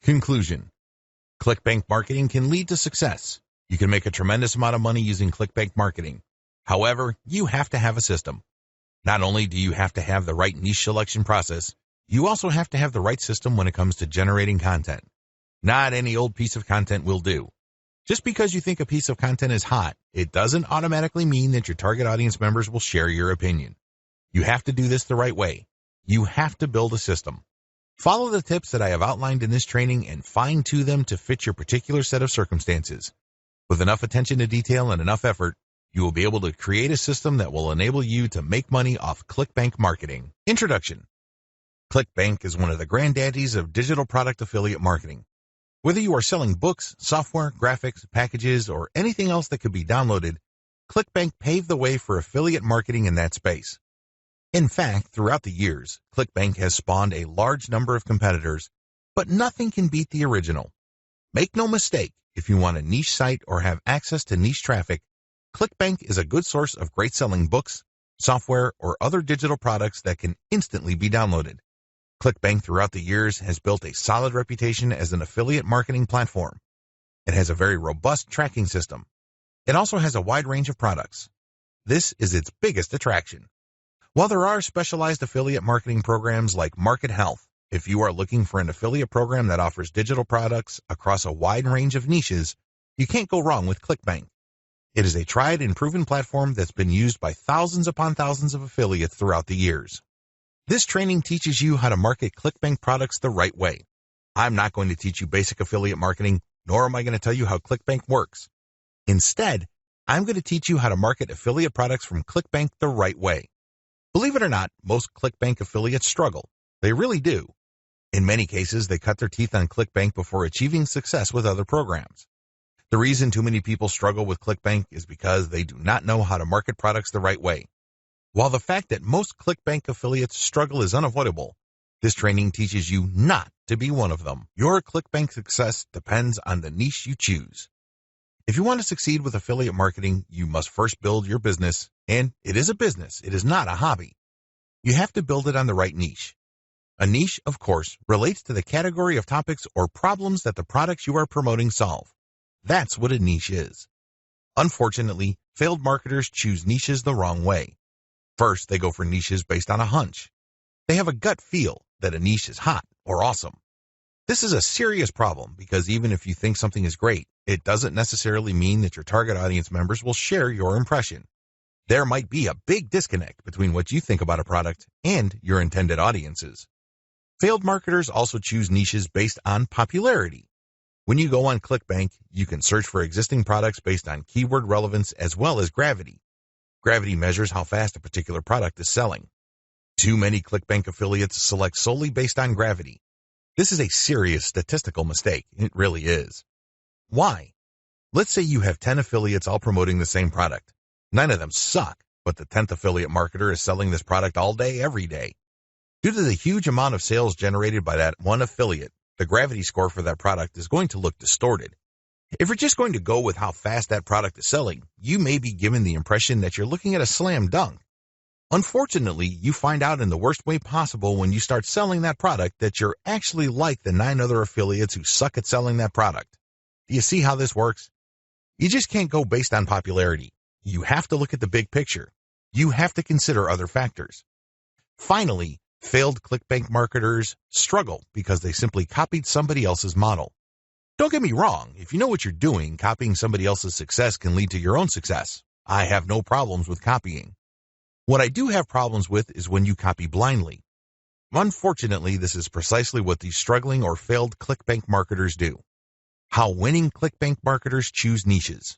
Conclusion. ClickBank marketing can lead to success. You can make a tremendous amount of money using ClickBank marketing. However, you have to have a system. Not only do you have to have the right niche selection process, you also have to have the right system when it comes to generating content. Not any old piece of content will do. Just because you think a piece of content is hot, it doesn't automatically mean that your target audience members will share your opinion. You have to do this the right way. You have to build a system. Follow the tips that I have outlined in this training and fine-tune them to fit your particular set of circumstances. With enough attention to detail and enough effort, you will be able to create a system that will enable you to make money off ClickBank marketing. Introduction. ClickBank is one of the granddaddies of digital product affiliate marketing. Whether you are selling books, software, graphics, packages, or anything else that could be downloaded, ClickBank paved the way for affiliate marketing in that space. In fact, throughout the years, ClickBank has spawned a large number of competitors, but nothing can beat the original. Make no mistake, if you want a niche site or have access to niche traffic, ClickBank is a good source of great selling books, software, or other digital products that can instantly be downloaded. ClickBank throughout the years has built a solid reputation as an affiliate marketing platform. It has a very robust tracking system. It also has a wide range of products. This is its biggest attraction. While there are specialized affiliate marketing programs like Market Health, if you are looking for an affiliate program that offers digital products across a wide range of niches, you can't go wrong with ClickBank. It is a tried and proven platform that's been used by thousands upon thousands of affiliates throughout the years. This training teaches you how to market ClickBank products the right way. I'm not going to teach you basic affiliate marketing, nor am I going to tell you how ClickBank works. Instead, I'm going to teach you how to market affiliate products from ClickBank the right way. Believe it or not, most ClickBank affiliates struggle. They really do. In many cases, they cut their teeth on ClickBank before achieving success with other programs. The reason too many people struggle with ClickBank is because they do not know how to market products the right way. While the fact that most ClickBank affiliates struggle is unavoidable, this training teaches you not to be one of them. Your ClickBank success depends on the niche you choose. If you want to succeed with affiliate marketing, you must first build your business, and it is a business, it is not a hobby. You have to build it on the right niche. A niche, of course, relates to the category of topics or problems that the products you are promoting solve. That's what a niche is. Unfortunately, failed marketers choose niches the wrong way. First, they go for niches based on a hunch. They have a gut feel that a niche is hot or awesome. This is a serious problem because even if you think something is great, it doesn't necessarily mean that your target audience members will share your impression. There might be a big disconnect between what you think about a product and your intended audiences. Failed marketers also choose niches based on popularity. When you go on ClickBank, you can search for existing products based on keyword relevance as well as gravity. Gravity measures how fast a particular product is selling. Too many ClickBank affiliates select solely based on gravity. This is a serious statistical mistake. It really is. Why? Let's say you have 10 affiliates all promoting the same product. 9 of them suck, but the 10th affiliate marketer is selling this product all day, every day. Due to the huge amount of sales generated by that one affiliate, the gravity score for that product is going to look distorted. If you're just going to go with how fast that product is selling, you may be given the impression that you're looking at a slam dunk. Unfortunately, you find out in the worst way possible when you start selling that product that you're actually like the 9 other affiliates who suck at selling that product. Do you see how this works? You just can't go based on popularity. You have to look at the big picture. You have to consider other factors. Finally, failed ClickBank marketers struggle because they simply copied somebody else's model. Don't get me wrong, if you know what you're doing, copying somebody else's success can lead to your own success. I have no problems with copying. What I do have problems with is when you copy blindly. Unfortunately, this is precisely what these struggling or failed ClickBank marketers do. How winning ClickBank marketers choose niches.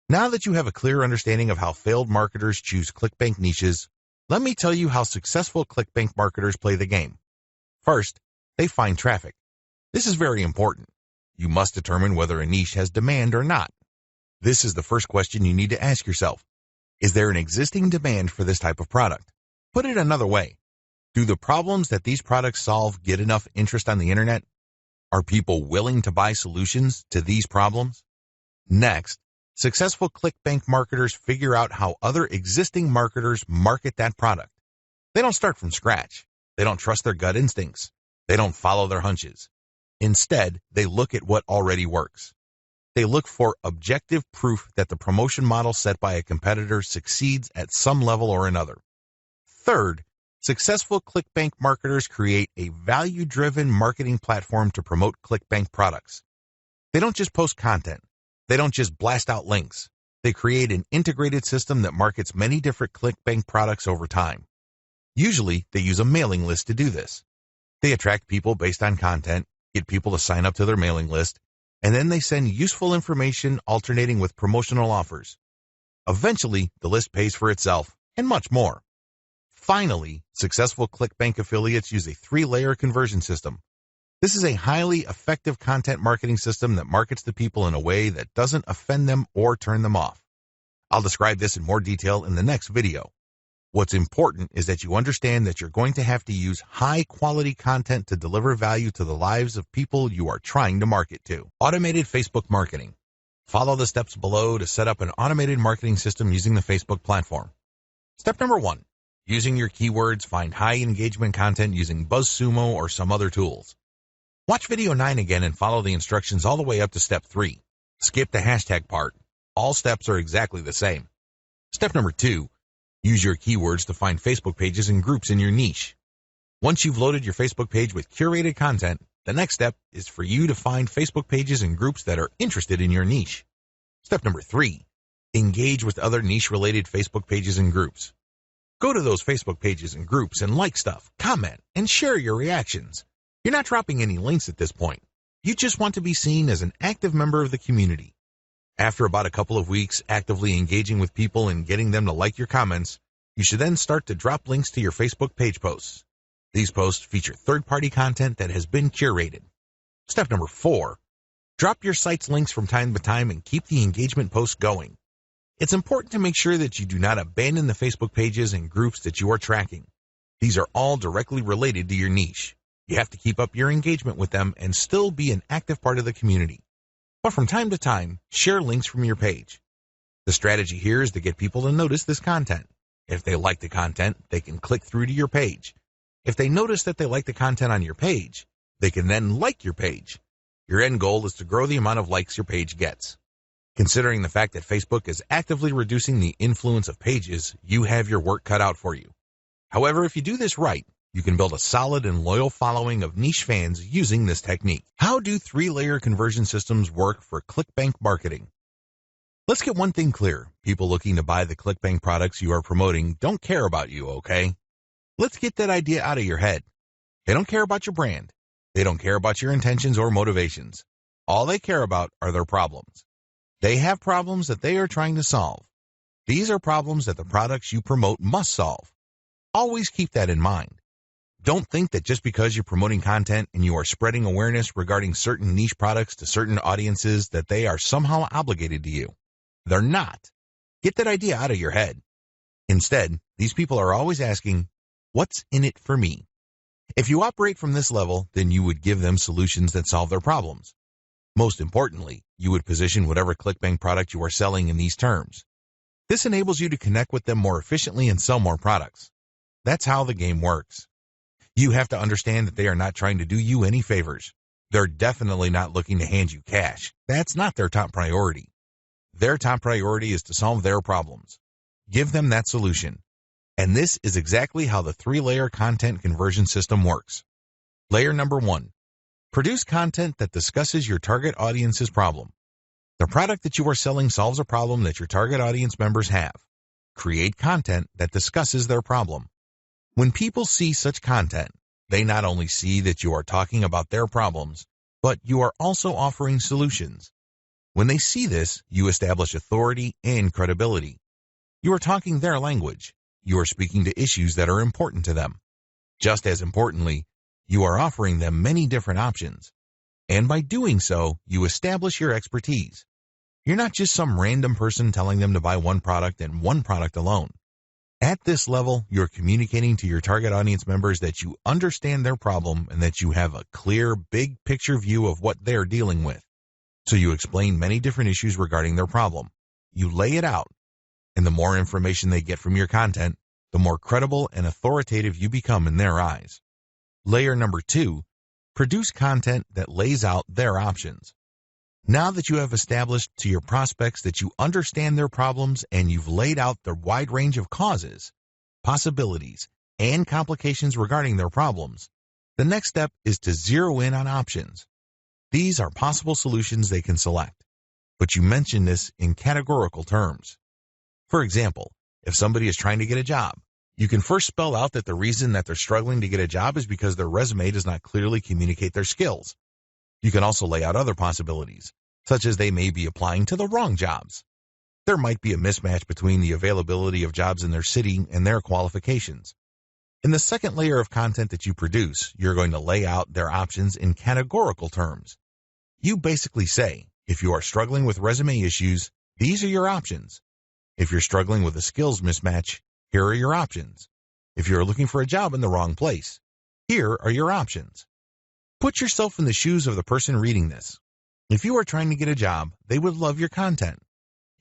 Now that you have a clear understanding of how failed marketers choose ClickBank niches, let me tell you how successful ClickBank marketers play the game. First, they find traffic. This is very important. You must determine whether a niche has demand or not. This is the first question you need to ask yourself. Is there an existing demand for this type of product? Put it another way. Do the problems that these products solve get enough interest on the internet? Are people willing to buy solutions to these problems? Next, successful ClickBank marketers figure out how other existing marketers market that product. They don't start from scratch. They don't trust their gut instincts. They don't follow their hunches. Instead, they look at what already works. They look for objective proof that the promotion model set by a competitor succeeds at some level or another. Third, successful ClickBank marketers create a value-driven marketing platform to promote ClickBank products. They don't just post content. They don't just blast out links. They create an integrated system that markets many different ClickBank products over time. Usually, they use a mailing list to do this. They attract people based on content, get people to sign up to their mailing list, and then they send useful information alternating with promotional offers. Eventually, the list pays for itself, and much more. Finally, successful ClickBank affiliates use a 3-layer conversion system. This is a highly effective content marketing system that markets to people in a way that doesn't offend them or turn them off. I'll describe this in more detail in the next video. What's important is that you understand that you're going to have to use high-quality content to deliver value to the lives of people you are trying to market to. Automated Facebook marketing. Follow the steps below to set up an automated marketing system using the Facebook platform. Step number 1. Using your keywords, find high engagement content using BuzzSumo or some other tools. Watch video 9 again and follow the instructions all the way up to step 3. Skip the hashtag part. All steps are exactly the same. Step number 2. Use your keywords to find Facebook pages and groups in your niche. Once you've loaded your Facebook page with curated content, the next step is for you to find Facebook pages and groups that are interested in your niche. Step number 3. Engage with other niche-related Facebook pages and groups. Go to those Facebook pages and groups and like stuff, comment, and share your reactions. You're not dropping any links at this point. You just want to be seen as an active member of the community. After about a couple of weeks actively engaging with people and getting them to like your comments, you should then start to drop links to your Facebook page posts. These posts feature third-party content that has been curated. Step number 4. Drop your site's links from time to time and keep the engagement posts going. It's important to make sure that you do not abandon the Facebook pages and groups that you are tracking. These are all directly related to your niche. You have to keep up your engagement with them and still be an active part of the community. But from time to time, share links from your page. The strategy here is to get people to notice this content. If they like the content, they can click through to your page. If they notice that they like the content on your page, they can then like your page. Your end goal is to grow the amount of likes your page gets. Considering the fact that Facebook is actively reducing the influence of pages, you have your work cut out for you. However, if you do this right, you can build a solid and loyal following of niche fans using this technique. How do 3-layer conversion systems work for ClickBank marketing? Let's get one thing clear. People looking to buy the ClickBank products you are promoting don't care about you, okay? Let's get that idea out of your head. They don't care about your brand. They don't care about your intentions or motivations. All they care about are their problems. They have problems that they are trying to solve. These are problems that the products you promote must solve. Always keep that in mind. Don't think that just because you're promoting content and you are spreading awareness regarding certain niche products to certain audiences that they are somehow obligated to you. They're not. Get that idea out of your head. Instead, these people are always asking, what's in it for me? If you operate from this level, then you would give them solutions that solve their problems. Most importantly, you would position whatever ClickBank product you are selling in these terms. This enables you to connect with them more efficiently and sell more products. That's how the game works. You have to understand that they are not trying to do you any favors. They're definitely not looking to hand you cash. That's not their top priority. Their top priority is to solve their problems. Give them that solution. And this is exactly how the 3-layer content conversion system works. Layer number 1. Produce content that discusses your target audience's problem. The product that you are selling solves a problem that your target audience members have. Create content that discusses their problem. When people see such content, they not only see that you are talking about their problems, but you are also offering solutions. When they see this, you establish authority and credibility. You are talking their language. You are speaking to issues that are important to them. Just as importantly, you are offering them many different options. And by doing so, you establish your expertise. You're not just some random person telling them to buy one product and one product alone. At this level, you're communicating to your target audience members that you understand their problem and that you have a clear, big picture view of what they're dealing with. So you explain many different issues regarding their problem. You lay it out. And the more information they get from your content, the more credible and authoritative you become in their eyes. Layer number 2. Produce content that lays out their options. Now that you have established to your prospects that you understand their problems and you've laid out the wide range of causes, possibilities, and complications regarding their problems, the next step is to zero in on options. These are possible solutions they can select, but you mention this in categorical terms. For example, if somebody is trying to get a job, you can first spell out that the reason that they're struggling to get a job is because their resume does not clearly communicate their skills. You can also lay out other possibilities, such as they may be applying to the wrong jobs. There might be a mismatch between the availability of jobs in their city and their qualifications. In the second layer of content that you produce, you're going to lay out their options in categorical terms. You basically say, if you are struggling with resume issues, these are your options. If you're struggling with a skills mismatch, here are your options. If you're looking for a job in the wrong place, here are your options. Put yourself in the shoes of the person reading this. If you are trying to get a job, they would love your content.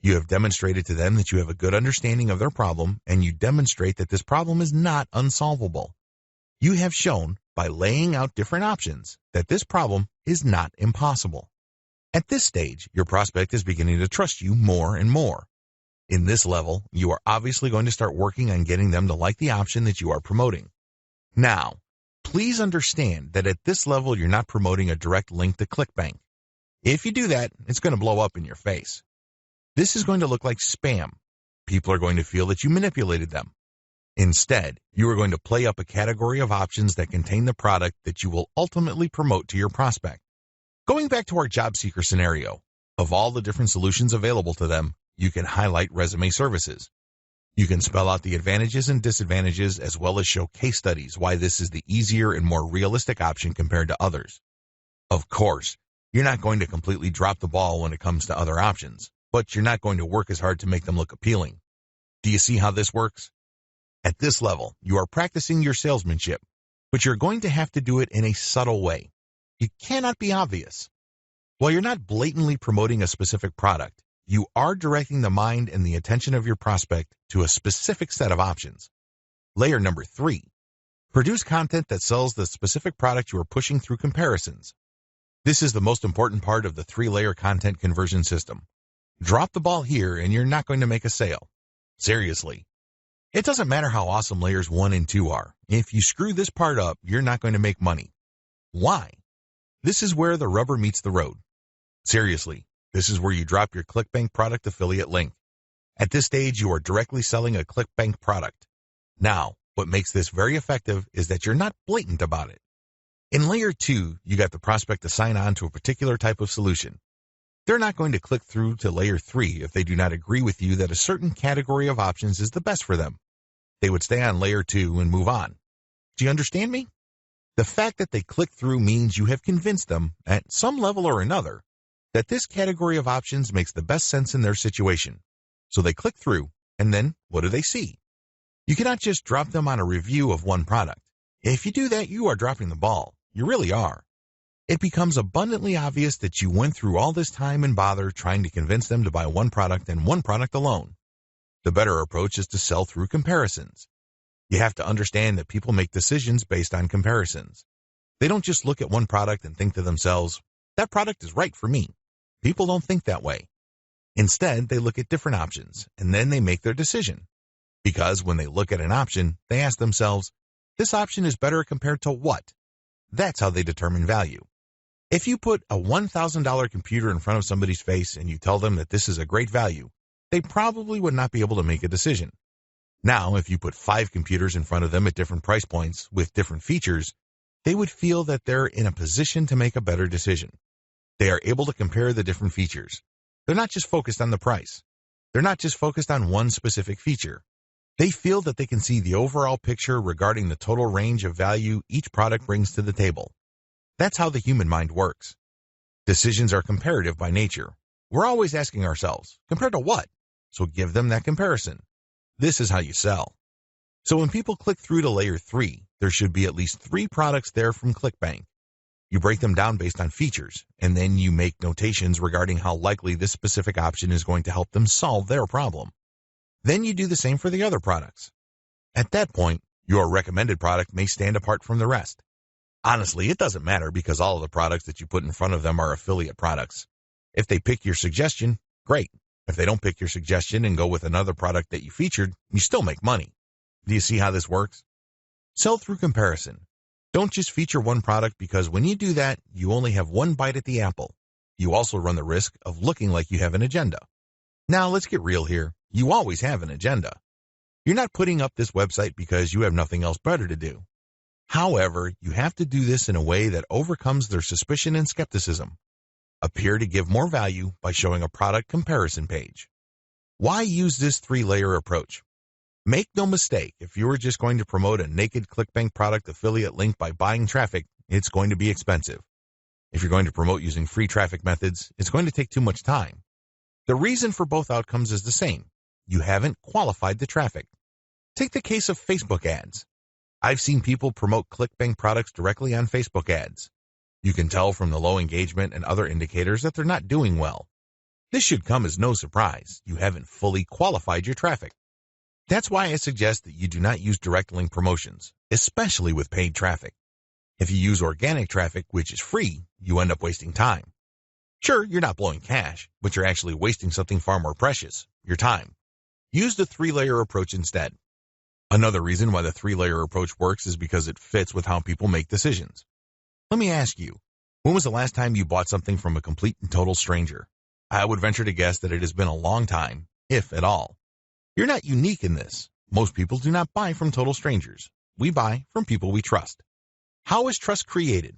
You have demonstrated to them that you have a good understanding of their problem, and you demonstrate that this problem is not unsolvable. You have shown, by laying out different options, that this problem is not impossible. At this stage, your prospect is beginning to trust you more and more. In this level, you are obviously going to start working on getting them to like the option that you are promoting. Now, please understand that at this level, you're not promoting a direct link to ClickBank. If you do that, it's going to blow up in your face. This is going to look like spam. People are going to feel that you manipulated them. Instead, you are going to play up a category of options that contain the product that you will ultimately promote to your prospect. Going back to our job seeker scenario, of all the different solutions available to them, you can highlight resume services. You can spell out the advantages and disadvantages as well as show case studies why this is the easier and more realistic option compared to others. Of course, you're not going to completely drop the ball when it comes to other options, but you're not going to work as hard to make them look appealing. Do you see how this works? At this level, you are practicing your salesmanship, but you're going to have to do it in a subtle way. You cannot be obvious. While you're not blatantly promoting a specific product, you are directing the mind and the attention of your prospect to a specific set of options. Layer number 3. Produce content that sells the specific product you are pushing through comparisons. This is the most important part of the 3-layer content conversion system. Drop the ball here and you're not going to make a sale. Seriously. It doesn't matter how awesome layers 1 and 2 are. If you screw this part up, you're not going to make money. Why? This is where the rubber meets the road. Seriously, this is where you drop your ClickBank product affiliate link. At this stage, you are directly selling a ClickBank product. Now, what makes this very effective is that you're not blatant about it. In layer 2, you got the prospect to sign on to a particular type of solution. They're not going to click through to layer 3 if they do not agree with you that a certain category of options is the best for them. They would stay on layer 2 and move on. Do you understand me? The fact that they click through means you have convinced them, at some level or another, that this category of options makes the best sense in their situation. So they click through, and then what do they see? You cannot just drop them on a review of one product. If you do that, you are dropping the ball. You really are. It becomes abundantly obvious that you went through all this time and bother trying to convince them to buy one product and one product alone. The better approach is to sell through comparisons. You have to understand that people make decisions based on comparisons. They don't just look at one product and think to themselves, that product is right for me. People don't think that way. Instead, they look at different options, and then they make their decision. Because when they look at an option, they ask themselves, this option is better compared to what? That's how they determine value. If you put a $1,000 computer in front of somebody's face and you tell them that this is a great value, they probably would not be able to make a decision. Now, if you put 5 computers in front of them at different price points with different features, they would feel that they're in a position to make a better decision. They are able to compare the different features. They're not just focused on the price. They're not just focused on one specific feature. They feel that they can see the overall picture regarding the total range of value each product brings to the table. That's how the human mind works. Decisions are comparative by nature. We're always asking ourselves, compared to what? So give them that comparison. This is how you sell. So when people click through to layer 3, there should be at least 3 products there from ClickBank. You break them down based on features, and then you make notations regarding how likely this specific option is going to help them solve their problem. Then you do the same for the other products. At that point, your recommended product may stand apart from the rest. Honestly, it doesn't matter because all of the products that you put in front of them are affiliate products. If they pick your suggestion, great. If they don't pick your suggestion and go with another product that you featured, you still make money. Do you see how this works? Sell through comparison. Don't just feature one product because when you do that, you only have one bite at the apple. You also run the risk of looking like you have an agenda. Now let's get real here. You always have an agenda. You're not putting up this website because you have nothing else better to do. However, you have to do this in a way that overcomes their suspicion and skepticism. Appear to give more value by showing a product comparison page. Why use this three-layer approach? Make no mistake, if you are just going to promote a naked ClickBank product affiliate link by buying traffic, it's going to be expensive. If you're going to promote using free traffic methods, it's going to take too much time. The reason for both outcomes is the same. You haven't qualified the traffic. Take the case of Facebook ads. I've seen people promote ClickBank products directly on Facebook ads. You can tell from the low engagement and other indicators that they're not doing well. This should come as no surprise. You haven't fully qualified your traffic. That's why I suggest that you do not use direct link promotions, especially with paid traffic. If you use organic traffic, which is free, you end up wasting time. Sure, you're not blowing cash, but you're actually wasting something far more precious, your time. Use the three-layer approach instead. Another reason why the three-layer approach works is because it fits with how people make decisions. Let me ask you, when was the last time you bought something from a complete and total stranger? I would venture to guess that it has been a long time, if at all. You're not unique in this. Most people do not buy from total strangers. We buy from people we trust. How is trust created?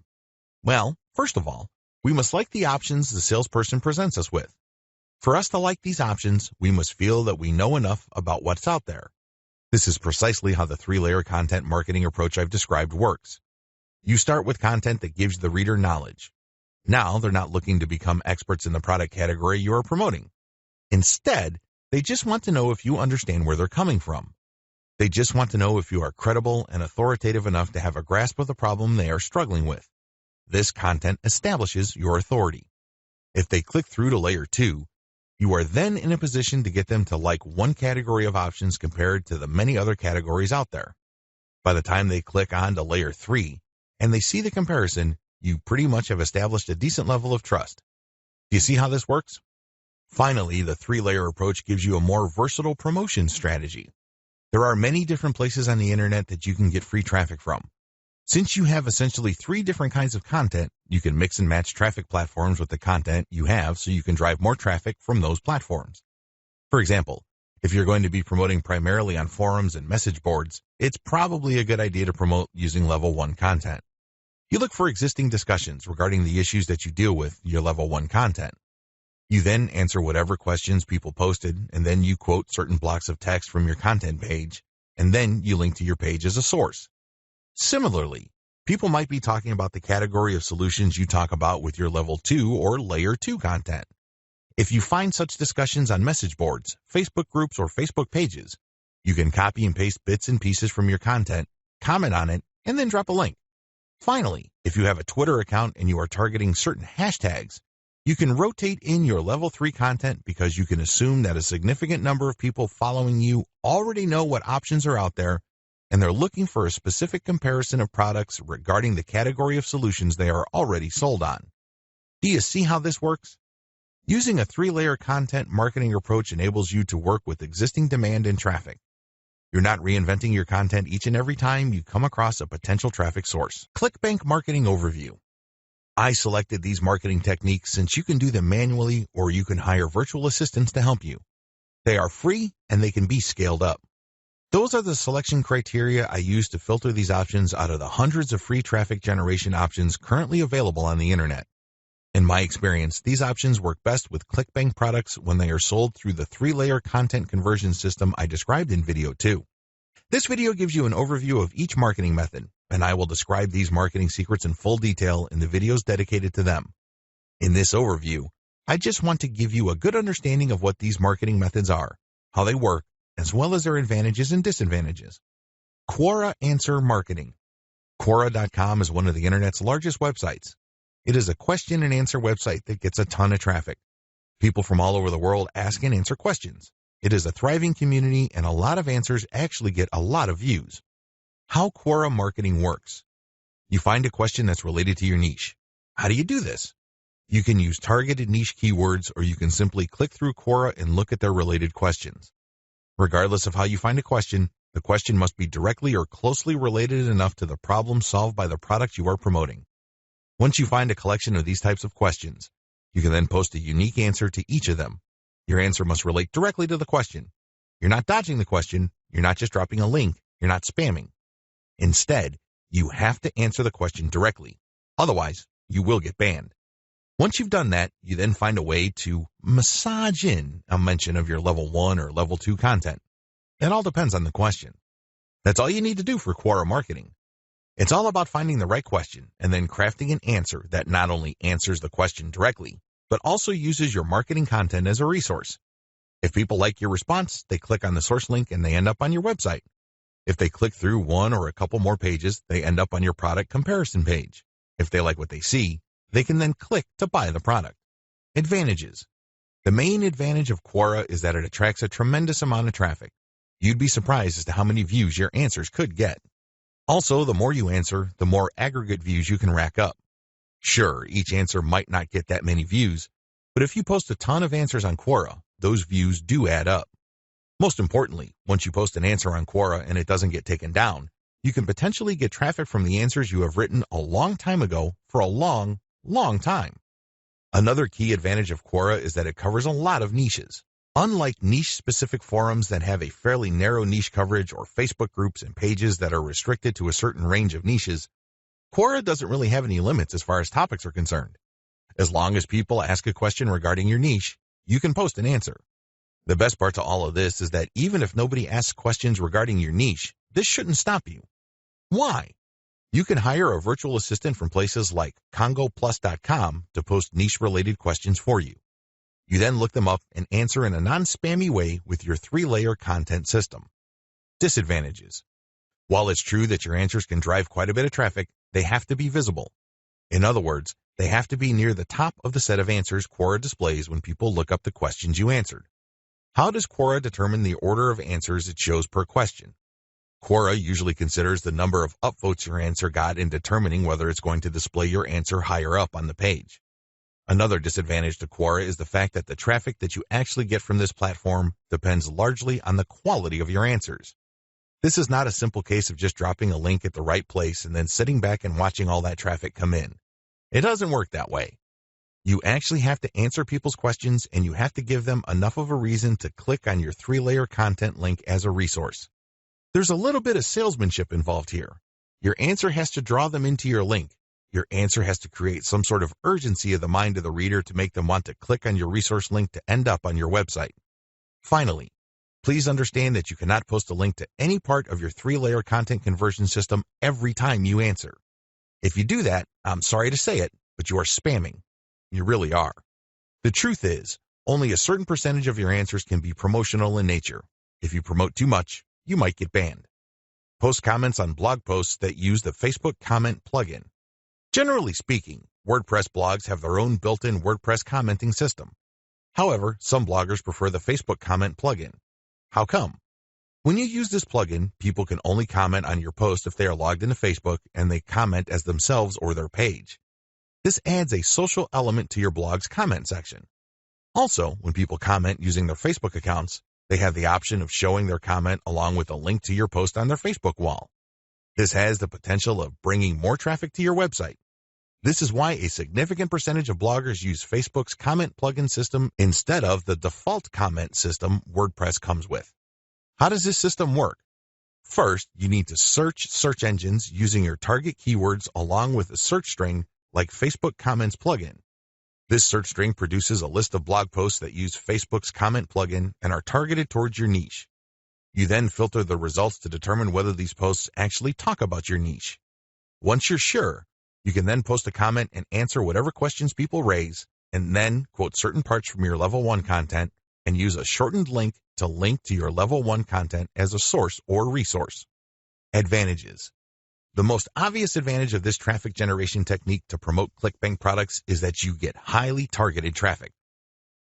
Well, first of all, we must like the options the salesperson presents us with. For us to like these options, we must feel that we know enough about what's out there. This is precisely how the three-layer content marketing approach I've described works. You start with content that gives the reader knowledge. Now they're not looking to become experts in the product category you are promoting. Instead, they just want to know if you understand where they're coming from. They just want to know if you are credible and authoritative enough to have a grasp of the problem they are struggling with. This content establishes your authority. If they click through to layer 2, you are then in a position to get them to like one category of options compared to the many other categories out there. By the time they click on to layer 3 and they see the comparison, you pretty much have established a decent level of trust. Do you see how this works? Finally, the three-layer approach gives you a more versatile promotion strategy. There are many different places on the internet that you can get free traffic from. Since you have essentially 3 different kinds of content, you can mix and match traffic platforms with the content you have so you can drive more traffic from those platforms. For example, if you're going to be promoting primarily on forums and message boards, it's probably a good idea to promote using level 1 content. You look for existing discussions regarding the issues that you deal with in your level 1 content. You then answer whatever questions people posted, and then you quote certain blocks of text from your content page, and then you link to your page as a source. Similarly, people might be talking about the category of solutions you talk about with your level 2 or layer 2 content. If you find such discussions on message boards, Facebook groups, or Facebook pages, you can copy and paste bits and pieces from your content, comment on it, and then drop a link. Finally, if you have a Twitter account and you are targeting certain hashtags, you can rotate in your level 3 content because you can assume that a significant number of people following you already know what options are out there and they're looking for a specific comparison of products regarding the category of solutions they are already sold on. Do you see how this works? Using a 3-layer content marketing approach enables you to work with existing demand and traffic. You're not reinventing your content each and every time you come across a potential traffic source. ClickBank Marketing Overview. I selected these marketing techniques since you can do them manually or you can hire virtual assistants to help you. They are free and they can be scaled up. Those are the selection criteria I use to filter these options out of the hundreds of free traffic generation options currently available on the internet. In my experience, these options work best with ClickBank products when they are sold through the 3-layer content conversion system I described in video 2. This video gives you an overview of each marketing method, and I will describe these marketing secrets in full detail in the videos dedicated to them. In this overview, I just want to give you a good understanding of what these marketing methods are, how they work, as well as their advantages and disadvantages. Quora Answer Marketing. Quora.com is one of the internet's largest websites. It is a question and answer website that gets a ton of traffic. People from all over the world ask and answer questions. It is a thriving community and a lot of answers actually get a lot of views. How Quora marketing works. You find a question that's related to your niche. How do you do this? You can use targeted niche keywords, or you can simply click through Quora and look at their related questions. Regardless of how you find a question, the question must be directly or closely related enough to the problem solved by the product you are promoting. Once you find a collection of these types of questions, you can then post a unique answer to each of them. Your answer must relate directly to the question. You're not dodging the question, you're not just dropping a link, you're not spamming. Instead, you have to answer the question directly. Otherwise, you will get banned. Once you've done that, you then find a way to massage in a mention of your level 1 or level 2 content. It all depends on the question. That's all you need to do for Quora marketing. It's all about finding the right question and then crafting an answer that not only answers the question directly, but also uses your marketing content as a resource. If people like your response, they click on the source link and they end up on your website. If they click through one or a couple more pages, they end up on your product comparison page. If they like what they see, they can then click to buy the product. Advantages. The main advantage of Quora is that it attracts a tremendous amount of traffic. You'd be surprised as to how many views your answers could get. Also, the more you answer, the more aggregate views you can rack up. Sure, each answer might not get that many views, but if you post a ton of answers on Quora, those views do add up. Most importantly, once you post an answer on Quora and it doesn't get taken down, you can potentially get traffic from the answers you have written a long time ago for a long time. Another key advantage of Quora is that it covers a lot of niches. Unlike niche-specific forums that have a fairly narrow niche coverage or Facebook groups and pages that are restricted to a certain range of niches, Quora doesn't really have any limits as far as topics are concerned. As long as people ask a question regarding your niche, you can post an answer. The best part to all of this is that even if nobody asks questions regarding your niche, this shouldn't stop you. Why? You can hire a virtual assistant from places like congoplus.com to post niche-related questions for you. You then look them up and answer in a non-spammy way with your 3-layer content system. Disadvantages. While it's true that your answers can drive quite a bit of traffic, they have to be visible. In other words, they have to be near the top of the set of answers Quora displays when people look up the questions you answered. How does Quora determine the order of answers it shows per question? Quora usually considers the number of upvotes your answer got in determining whether it's going to display your answer higher up on the page. Another disadvantage to Quora is the fact that the traffic that you actually get from this platform depends largely on the quality of your answers. This is not a simple case of just dropping a link at the right place and then sitting back and watching all that traffic come in. It doesn't work that way. You actually have to answer people's questions, and you have to give them enough of a reason to click on your 3-layer content link as a resource. There's a little bit of salesmanship involved here. Your answer has to draw them into your link. Your answer has to create some sort of urgency of the mind of the reader to make them want to click on your resource link to end up on your website. Finally, please understand that you cannot post a link to any part of your 3-layer content conversion system every time you answer. If you do that, I'm sorry to say it, but you are spamming. You really are. The truth is, only a certain percentage of your answers can be promotional in nature. If you promote too much, you might get banned. Post comments on blog posts that use the Facebook comment plugin. Generally speaking, WordPress blogs have their own built-in WordPress commenting system. However, some bloggers prefer the Facebook comment plugin. How come? When you use this plugin, people can only comment on your post if they are logged into Facebook and they comment as themselves or their page. This adds a social element to your blog's comment section. Also, when people comment using their Facebook accounts, they have the option of showing their comment along with a link to your post on their Facebook wall. This has the potential of bringing more traffic to your website. This is why a significant percentage of bloggers use Facebook's comment plugin system instead of the default comment system WordPress comes with. How does this system work? First, you need to search search engines using your target keywords along with a search string like Facebook Comments plugin. This search string produces a list of blog posts that use Facebook's comment plugin and are targeted towards your niche. You then filter the results to determine whether these posts actually talk about your niche. Once you're sure, you can then post a comment and answer whatever questions people raise, and then quote certain parts from your level 1 content and use a shortened link to link to your level 1 content as a source or resource. Advantages. The most obvious advantage of this traffic generation technique to promote ClickBank products is that you get highly targeted traffic.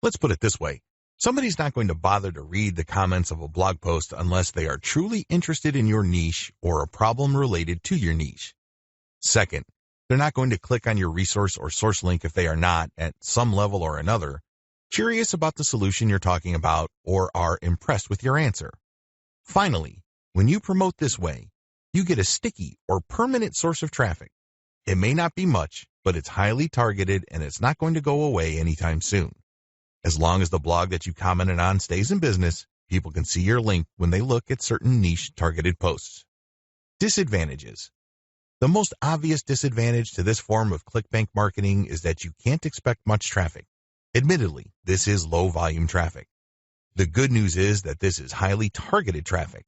Let's put it this way. Somebody's not going to bother to read the comments of a blog post unless they are truly interested in your niche or a problem related to your niche. Second, they're not going to click on your resource or source link if they are not, at some level or another, curious about the solution you're talking about or are impressed with your answer. Finally, when you promote this way, you get a sticky or permanent source of traffic. It may not be much, but it's highly targeted and it's not going to go away anytime soon. As long as the blog that you commented on stays in business, people can see your link when they look at certain niche targeted posts. Disadvantages. The most obvious disadvantage to this form of ClickBank marketing is that you can't expect much traffic. Admittedly, this is low volume traffic. The good news is that this is highly targeted traffic.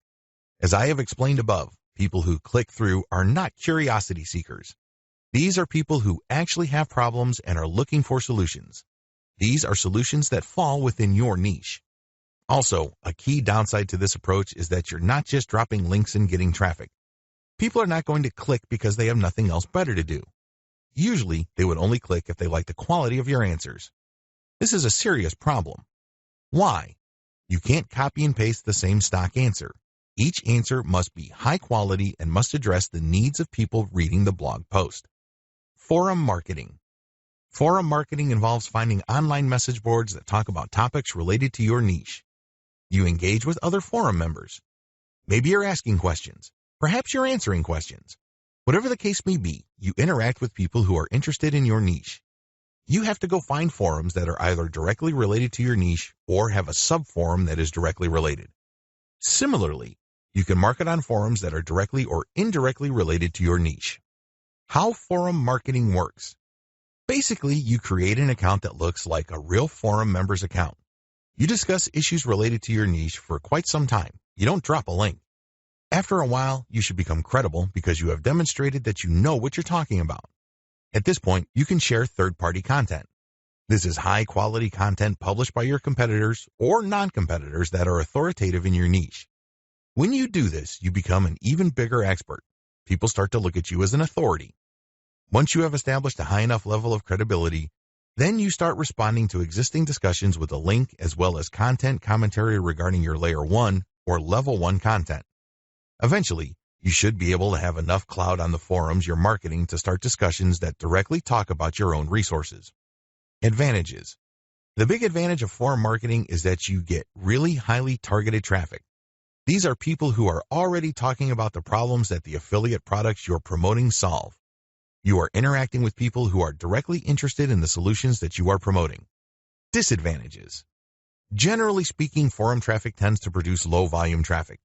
As I have explained above, people who click through are not curiosity seekers. These are people who actually have problems and are looking for solutions. These are solutions that fall within your niche. Also, a key downside to this approach is that you're not just dropping links and getting traffic. People are not going to click because they have nothing else better to do. Usually, they would only click if they like the quality of your answers. This is a serious problem. Why? You can't copy and paste the same stock answer. Each answer must be high quality and must address the needs of people reading the blog post. Forum marketing. Forum marketing involves finding online message boards that talk about topics related to your niche. You engage with other forum members. Maybe you're asking questions. Perhaps you're answering questions. Whatever the case may be, you interact with people who are interested in your niche. You have to go find forums that are either directly related to your niche or have a sub-forum that is directly related. Similarly, you can market on forums that are directly or indirectly related to your niche. How forum marketing works. Basically, you create an account that looks like a real forum member's account. You discuss issues related to your niche for quite some time. You don't drop a link. After a while, you should become credible because you have demonstrated that you know what you're talking about. At this point, you can share third-party content. This is high-quality content published by your competitors or non-competitors that are authoritative in your niche. When you do this, you become an even bigger expert. People start to look at you as an authority. Once you have established a high enough level of credibility, then you start responding to existing discussions with a link as well as content commentary regarding your Layer 1 or Level 1 content. Eventually, you should be able to have enough clout on the forums you're marketing to start discussions that directly talk about your own resources. Advantages. The big advantage of forum marketing is that you get really highly targeted traffic. These are people who are already talking about the problems that the affiliate products you're promoting solve. You are interacting with people who are directly interested in the solutions that you are promoting. Disadvantages. Generally speaking, forum traffic tends to produce low volume traffic.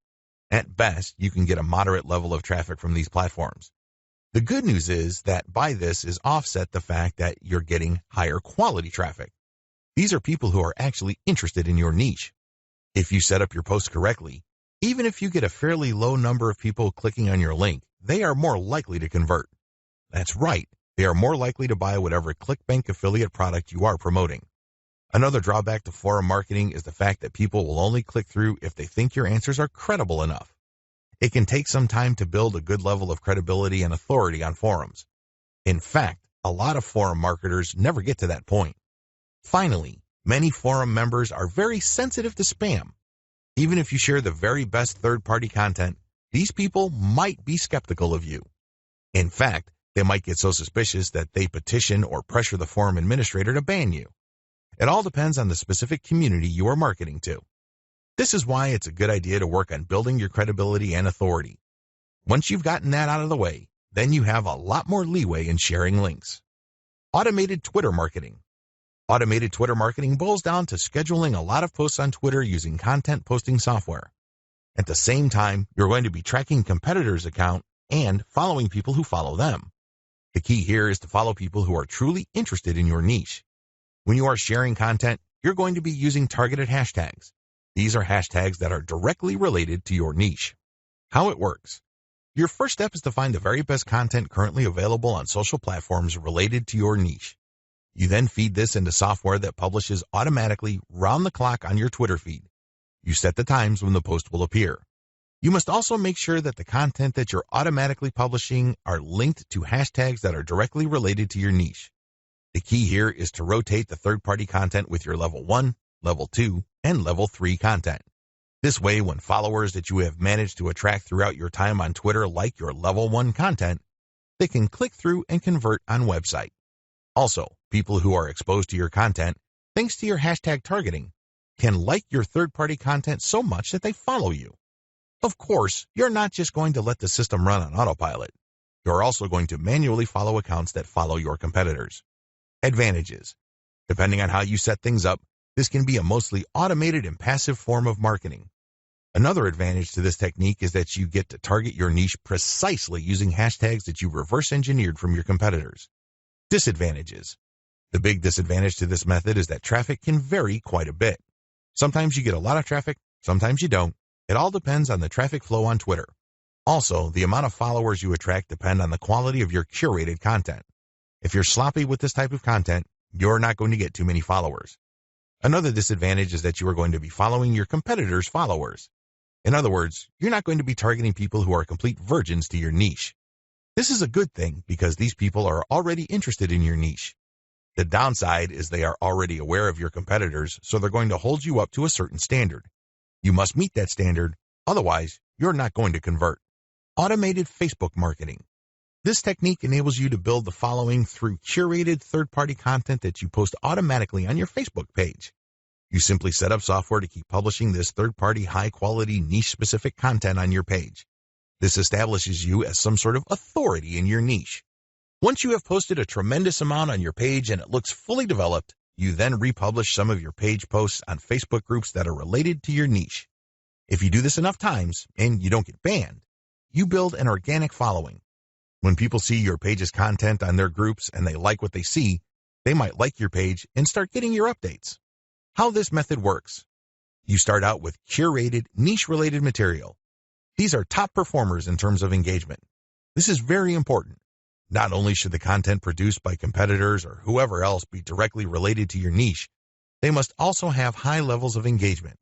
At best, you can get a moderate level of traffic from these platforms. The good news is that by this is offset the fact that you're getting higher quality traffic. These are people who are actually interested in your niche. If you set up your posts correctly, even if you get a fairly low number of people clicking on your link, they are more likely to convert. That's right, they are more likely to buy whatever ClickBank affiliate product you are promoting. Another drawback to forum marketing is the fact that people will only click through if they think your answers are credible enough. It can take some time to build a good level of credibility and authority on forums. In fact, a lot of forum marketers never get to that point. Finally, many forum members are very sensitive to spam. Even if you share the very best third-party content, these people might be skeptical of you. In fact, they might get so suspicious that they petition or pressure the forum administrator to ban you. It all depends on the specific community you are marketing to. This is why it's a good idea to work on building your credibility and authority. Once you've gotten that out of the way, then you have a lot more leeway in sharing links. Automated Twitter marketing. Automated Twitter marketing boils down to scheduling a lot of posts on Twitter using content posting software. At the same time, you're going to be tracking competitors' account and following people who follow them. The key here is to follow people who are truly interested in your niche. When you are sharing content, you're going to be using targeted hashtags. These are hashtags that are directly related to your niche. How it works. Your first step is to find the very best content currently available on social platforms related to your niche. You then feed this into software that publishes automatically round the clock on your Twitter feed. You set the times when the post will appear. You must also make sure that the content that you're automatically publishing are linked to hashtags that are directly related to your niche. The key here is to rotate the third-party content with your Level 1, Level 2, and Level 3 content. This way, when followers that you have managed to attract throughout your time on Twitter like your Level 1 content, they can click through and convert on website. Also, people who are exposed to your content, thanks to your hashtag targeting, can like your third-party content so much that they follow you. Of course, you're not just going to let the system run on autopilot. You're also going to manually follow accounts that follow your competitors. Advantages. Depending on how you set things up, this can be a mostly automated and passive form of marketing. Another advantage to this technique is that you get to target your niche precisely using hashtags that you reverse engineered from your competitors. Disadvantages. The big disadvantage to this method is that traffic can vary quite a bit. Sometimes you get a lot of traffic, sometimes you don't. It all depends on the traffic flow on Twitter. Also, the amount of followers you attract depend on the quality of your curated content. If you're sloppy with this type of content, you're not going to get too many followers. Another disadvantage is that you are going to be following your competitors' followers. In other words, you're not going to be targeting people who are complete virgins to your niche. This is a good thing because these people are already interested in your niche. The downside is they are already aware of your competitors, so they're going to hold you up to a certain standard. You must meet that standard, otherwise you're not going to convert. Automated Facebook marketing. This technique enables you to build the following through curated third-party content that you post automatically on your Facebook page. You simply set up software to keep publishing this third-party high-quality niche-specific content on your page. This establishes you as some sort of authority in your niche. Once you have posted a tremendous amount on your page and it looks fully developed, you then republish some of your page posts on Facebook groups that are related to your niche. If you do this enough times and you don't get banned, you build an organic following. When people see your page's content on their groups and they like what they see, they might like your page and start getting your updates. How this method works. You start out with curated, niche-related material. These are top performers in terms of engagement. This is very important. Not only should the content produced by competitors or whoever else be directly related to your niche, they must also have high levels of engagement.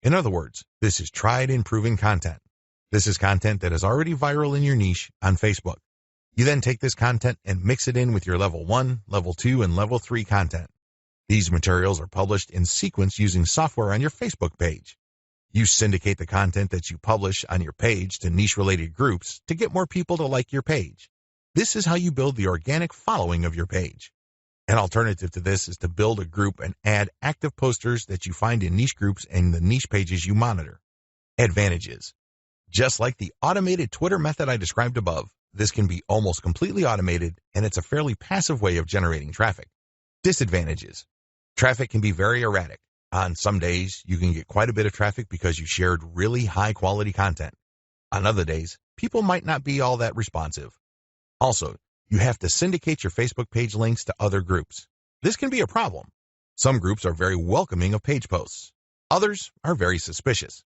In other words, this is tried and proven content. This is content that is already viral in your niche on Facebook. You then take this content and mix it in with your level 1, level 2, and level 3 content. These materials are published in sequence using software on your Facebook page. You syndicate the content that you publish on your page to niche-related groups to get more people to like your page. This is how you build the organic following of your page. An alternative to this is to build a group and add active posters that you find in niche groups and the niche pages you monitor. Advantages. Just like the automated Twitter method I described above, this can be almost completely automated, and it's a fairly passive way of generating traffic. Disadvantages. Traffic can be very erratic. On some days, you can get quite a bit of traffic because you shared really high-quality content. On other days, people might not be all that responsive. Also, you have to syndicate your Facebook page links to other groups. This can be a problem. Some groups are very welcoming of page posts. Others are very suspicious.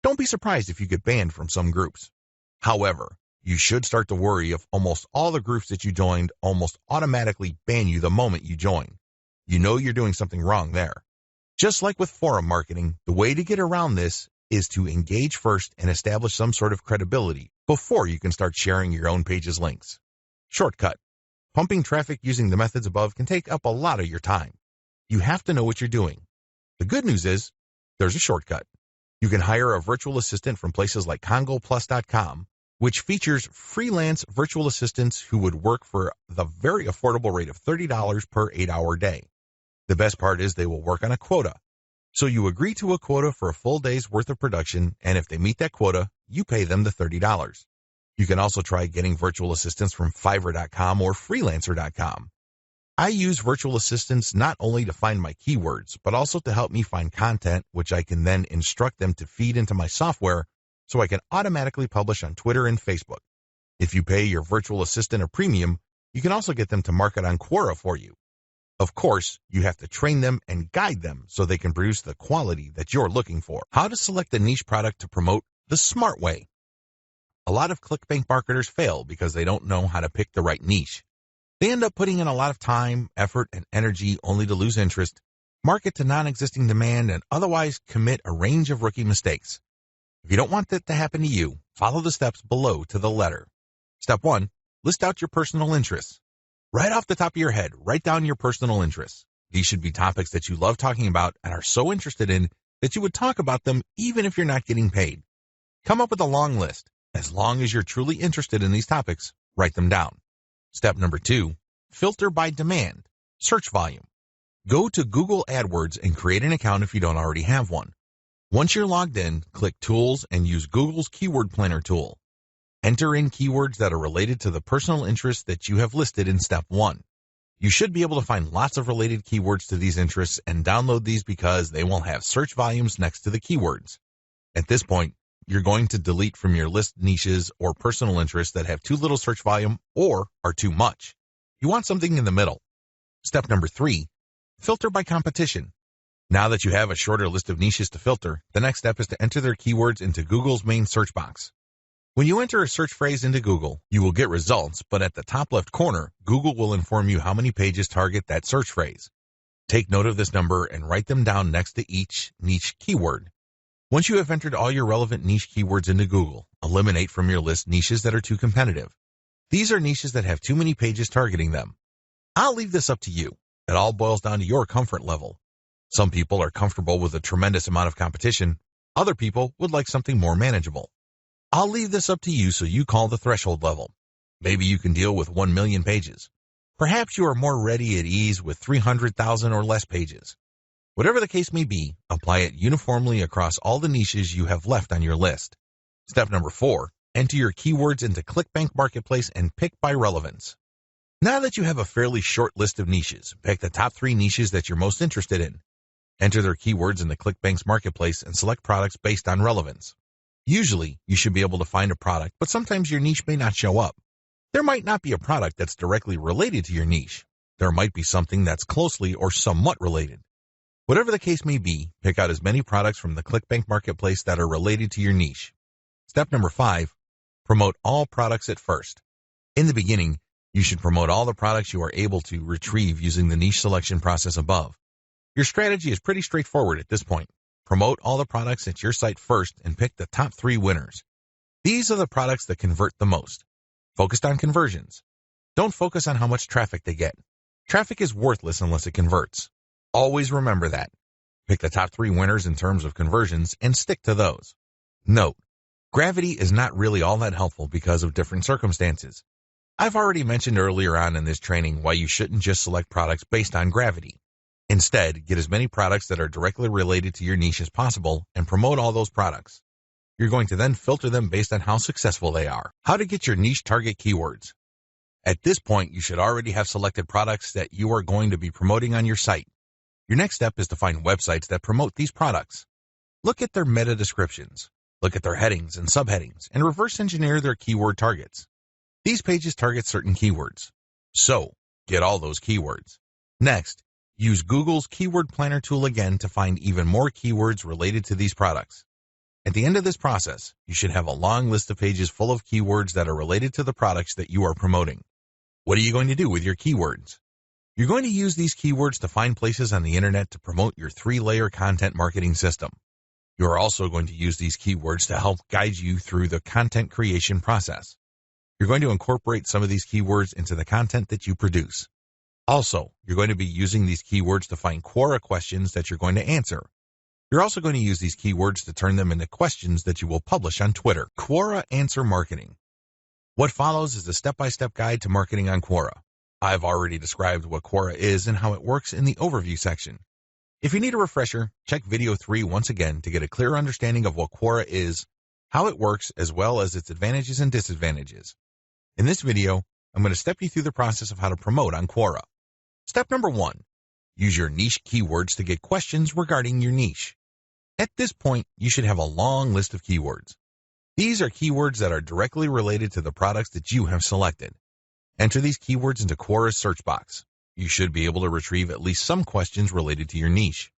Don't be surprised if you get banned from some groups. However, you should start to worry if almost all the groups that you joined almost automatically ban you the moment you join. You know you're doing something wrong there. Just like with forum marketing, the way to get around this is to engage first and establish some sort of credibility before you can start sharing your own page's links. Shortcut. Pumping traffic using the methods above can take up a lot of your time. You have to know what you're doing. The good news is, there's a shortcut. You can hire a virtual assistant from places like CongoPlus.com, which features freelance virtual assistants who would work for the very affordable rate of $30 per 8-hour day. The best part is they will work on a quota. So you agree to a quota for a full day's worth of production, and if they meet that quota, you pay them the $30. You can also try getting virtual assistants from Fiverr.com or Freelancer.com. I use virtual assistants not only to find my keywords, but also to help me find content, which I can then instruct them to feed into my software so I can automatically publish on Twitter and Facebook. If you pay your virtual assistant a premium, you can also get them to market on Quora for you. Of course, you have to train them and guide them so they can produce the quality that you're looking for. How to select a niche product to promote the smart way. A lot of ClickBank marketers fail because they don't know how to pick the right niche. They end up putting in a lot of time, effort, and energy only to lose interest, market to non-existing demand, and otherwise commit a range of rookie mistakes. If you don't want that to happen to you, follow the steps below to the letter. Step 1. List out your personal interests. Right off the top of your head, write down your personal interests. These should be topics that you love talking about and are so interested in that you would talk about them even if you're not getting paid. Come up with a long list. As long as you're truly interested in these topics, write them down. Step number 2, filter by demand, search volume. Go to Google AdWords and create an account if you don't already have one. Once you're logged in, click Tools and use Google's Keyword Planner tool. Enter in keywords that are related to the personal interests that you have listed in Step 1. You should be able to find lots of related keywords to these interests and download these because they will have search volumes next to the keywords. At this point, you're going to delete from your list niches or personal interests that have too little search volume or are too much. You want something in the middle. Step number 3, filter by competition. Now that you have a shorter list of niches to filter, the next step is to enter their keywords into Google's main search box. When you enter a search phrase into Google, you will get results, but at the top left corner, Google will inform you how many pages target that search phrase. Take note of this number and write them down next to each niche keyword. Once you have entered all your relevant niche keywords into Google, eliminate from your list niches that are too competitive. These are niches that have too many pages targeting them. I'll leave this up to you. It all boils down to your comfort level. Some people are comfortable with a tremendous amount of competition. Other people would like something more manageable. I'll leave this up to you so you call the threshold level. Maybe you can deal with 1 million pages. Perhaps you are more ready at ease with 300,000 or less pages. Whatever the case may be, apply it uniformly across all the niches you have left on your list. Step number 4, enter your keywords into ClickBank Marketplace and pick by relevance. Now that you have a fairly short list of niches, pick the top 3 niches that you're most interested in. Enter their keywords in the ClickBank's Marketplace and select products based on relevance. Usually, you should be able to find a product, but sometimes your niche may not show up. There might not be a product that's directly related to your niche. There might be something that's closely or somewhat related. Whatever the case may be, pick out as many products from the ClickBank Marketplace that are related to your niche. Step number 5, promote all products at first. In the beginning, you should promote all the products you are able to retrieve using the niche selection process above. Your strategy is pretty straightforward at this point. Promote all the products at your site first and pick the top 3 winners. These are the products that convert the most. Focused on conversions. Don't focus on how much traffic they get. Traffic is worthless unless it converts. Always remember that. Pick the top 3 winners in terms of conversions and stick to those. Note, gravity is not really all that helpful because of different circumstances. I've already mentioned earlier on in this training why you shouldn't just select products based on gravity. Instead, get as many products that are directly related to your niche as possible and promote all those products. You're going to then filter them based on how successful they are. How to get your niche target keywords. At this point, you should already have selected products that you are going to be promoting on your site. Your next step is to find websites that promote these products. Look at their meta descriptions. Look at their headings and subheadings and reverse engineer their keyword targets. These pages target certain keywords. So, get all those keywords. Next, use Google's Keyword Planner tool again to find even more keywords related to these products. At the end of this process, you should have a long list of pages full of keywords that are related to the products that you are promoting. What are you going to do with your keywords? You're going to use these keywords to find places on the internet to promote your 3-layer content marketing system. You are also going to use these keywords to help guide you through the content creation process. You're going to incorporate some of these keywords into the content that you produce. Also, you're going to be using these keywords to find Quora questions that you're going to answer. You're also going to use these keywords to turn them into questions that you will publish on Twitter. Quora Answer Marketing. What follows is a step-by-step guide to marketing on Quora. I've already described what Quora is and how it works in the overview section. If you need a refresher, check video 3 once again to get a clear understanding of what Quora is, how it works, as well as its advantages and disadvantages. In this video, I'm going to step you through the process of how to promote on Quora. Step number 1, use your niche keywords to get questions regarding your niche. At this point, you should have a long list of keywords. These are keywords that are directly related to the products that you have selected. Enter these keywords into Quora's search box. You should be able to retrieve at least some questions related to your niche.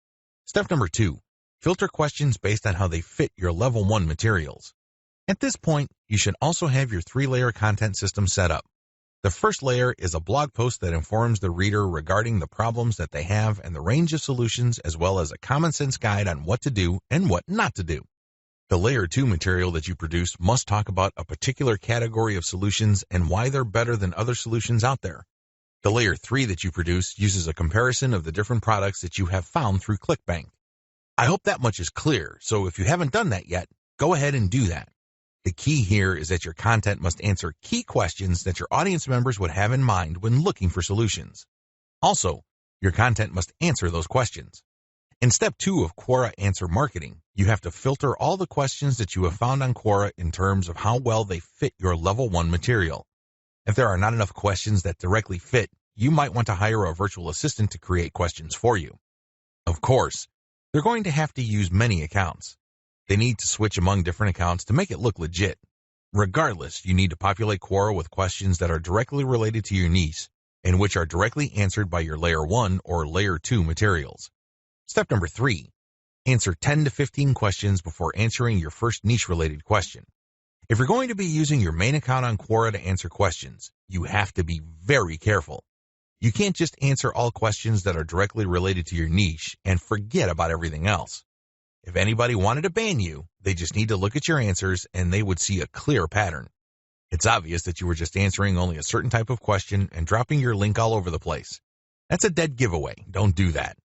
Step number 2, filter questions based on how they fit your level 1 materials. At this point, you should also have your 3-layer content system set up. The first layer is a blog post that informs the reader regarding the problems that they have and the range of solutions, as well as a common sense guide on what to do and what not to do. The layer 2 material that you produce must talk about a particular category of solutions and why they're better than other solutions out there. The layer 3 that you produce uses a comparison of the different products that you have found through ClickBank. I hope that much is clear, so if you haven't done that yet, go ahead and do that. The key here is that your content must answer key questions that your audience members would have in mind when looking for solutions. Also, your content must answer those questions. In step 2 of Quora Answer Marketing, you have to filter all the questions that you have found on Quora in terms of how well they fit your level 1 material. If there are not enough questions that directly fit, you might want to hire a virtual assistant to create questions for you. Of course, they're going to have to use many accounts. They need to switch among different accounts to make it look legit. Regardless, you need to populate Quora with questions that are directly related to your niche and which are directly answered by your Layer 1 or Layer 2 materials. Step number 3, answer 10 to 15 questions before answering your first niche-related question. If you're going to be using your main account on Quora to answer questions, you have to be very careful. You can't just answer all questions that are directly related to your niche and forget about everything else. If anybody wanted to ban you, they just need to look at your answers and they would see a clear pattern. It's obvious that you were just answering only a certain type of question and dropping your link all over the place. That's a dead giveaway. Don't do that.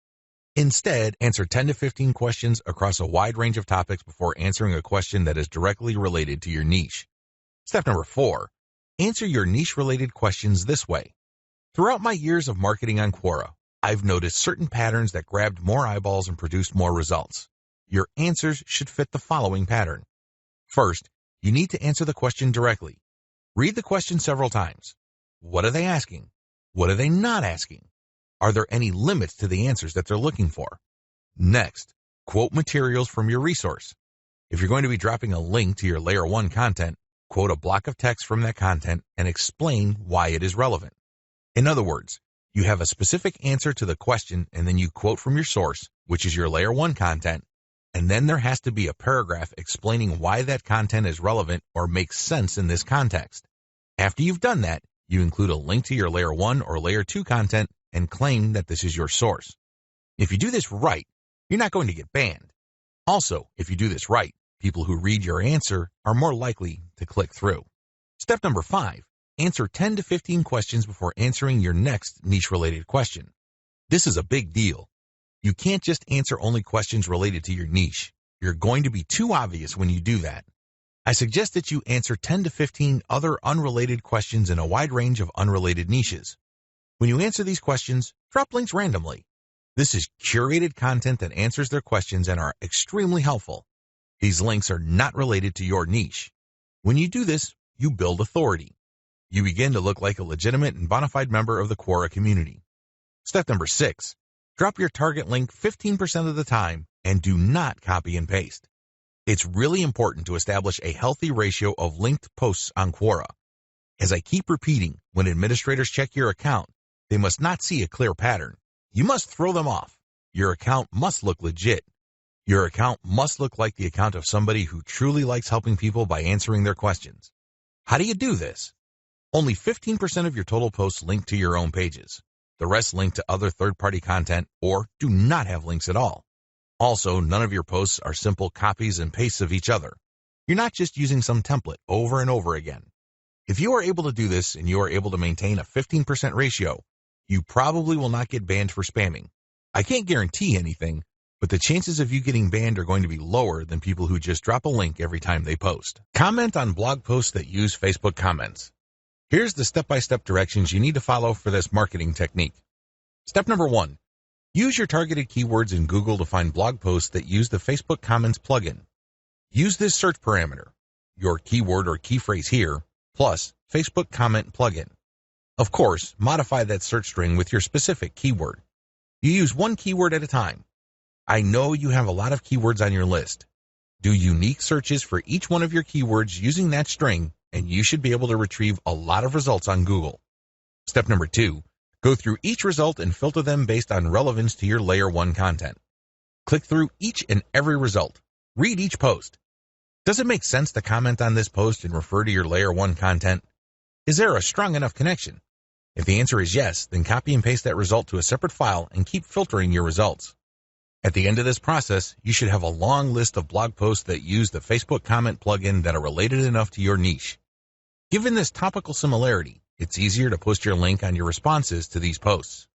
Instead, answer 10 to 15 questions across a wide range of topics before answering a question that is directly related to your niche. Step number 4, answer your niche-related questions this way. Throughout my years of marketing on Quora, I've noticed certain patterns that grabbed more eyeballs and produced more results. Your answers should fit the following pattern. First, you need to answer the question directly. Read the question several times. What are they asking? What are they not asking? Are there any limits to the answers that they're looking for? Next, quote materials from your resource. If you're going to be dropping a link to your Layer 1 content, quote a block of text from that content and explain why it is relevant. In other words, you have a specific answer to the question and then you quote from your source, which is your Layer 1 content, and then there has to be a paragraph explaining why that content is relevant or makes sense in this context. After you've done that, you include a link to your Layer 1 or Layer 2 content and claim that this is your source. If you do this right, you're not going to get banned. Also, if you do this right, people who read your answer are more likely to click through. Step number 5, answer 10 to 15 questions before answering your next niche-related question. This is a big deal. You can't just answer only questions related to your niche. You're going to be too obvious when you do that. I suggest that you answer 10 to 15 other unrelated questions in a wide range of unrelated niches. When you answer these questions, drop links randomly. This is curated content that answers their questions and are extremely helpful. These links are not related to your niche. When you do this, you build authority. You begin to look like a legitimate and bona fide member of the Quora community. Step number 6, drop your target link 15% of the time and do not copy and paste. It's really important to establish a healthy ratio of linked posts on Quora. As I keep repeating, when administrators check your account, they must not see a clear pattern. You must throw them off. Your account must look legit. Your account must look like the account of somebody who truly likes helping people by answering their questions. How do you do this? Only 15% of your total posts link to your own pages. The rest link to other third-party content or do not have links at all. Also, none of your posts are simple copies and pastes of each other. You're not just using some template over and over again. If you are able to do this and you are able to maintain a 15% ratio, you probably will not get banned for spamming. I can't guarantee anything, but the chances of you getting banned are going to be lower than people who just drop a link every time they post. Comment on blog posts that use Facebook comments. Here's the step-by-step directions you need to follow for this marketing technique. Step number 1, use your targeted keywords in Google to find blog posts that use the Facebook Comments plugin. Use this search parameter, your keyword or key phrase here, plus Facebook Comment plugin. Of course, modify that search string with your specific keyword. You use one keyword at a time. I know you have a lot of keywords on your list. Do unique searches for each one of your keywords using that string, and you should be able to retrieve a lot of results on Google. Step number 2, go through each result and filter them based on relevance to your Layer 1 content. Click through each and every result. Read each post. Does it make sense to comment on this post and refer to your Layer 1 content? Is there a strong enough connection? If the answer is yes, then copy and paste that result to a separate file and keep filtering your results. At the end of this process, you should have a long list of blog posts that use the Facebook Comment plugin that are related enough to your niche. Given this topical similarity, it's easier to post your link on your responses to these posts.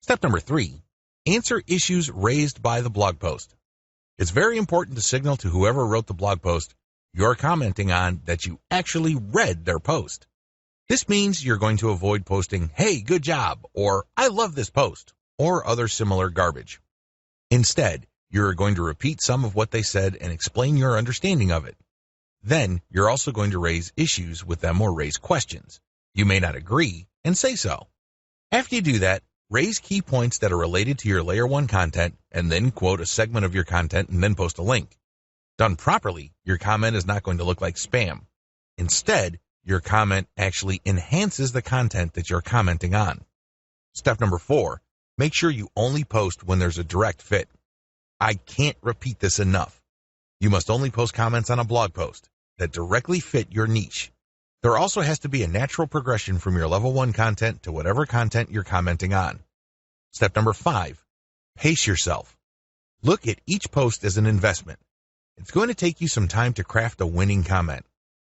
Step number 3, answer issues raised by the blog post. It's very important to signal to whoever wrote the blog post, you're commenting on that you actually read their post. This means you're going to avoid posting, "Hey, good job," or "I love this post," or other similar garbage. Instead, you're going to repeat some of what they said and explain your understanding of it. Then, you're also going to raise issues with them or raise questions. You may not agree, and say so. After you do that, raise key points that are related to your Layer 1 content, and then quote a segment of your content and then post a link. Done properly, your comment is not going to look like spam. Instead, your comment actually enhances the content that you're commenting on. Step number 4, make sure you only post when there's a direct fit. I can't repeat this enough. You must only post comments on a blog post that directly fit your niche. There also has to be a natural progression from your level 1 content to whatever content you're commenting on. Step number 5, pace yourself. Look at each post as an investment. It's going to take you some time to craft a winning comment.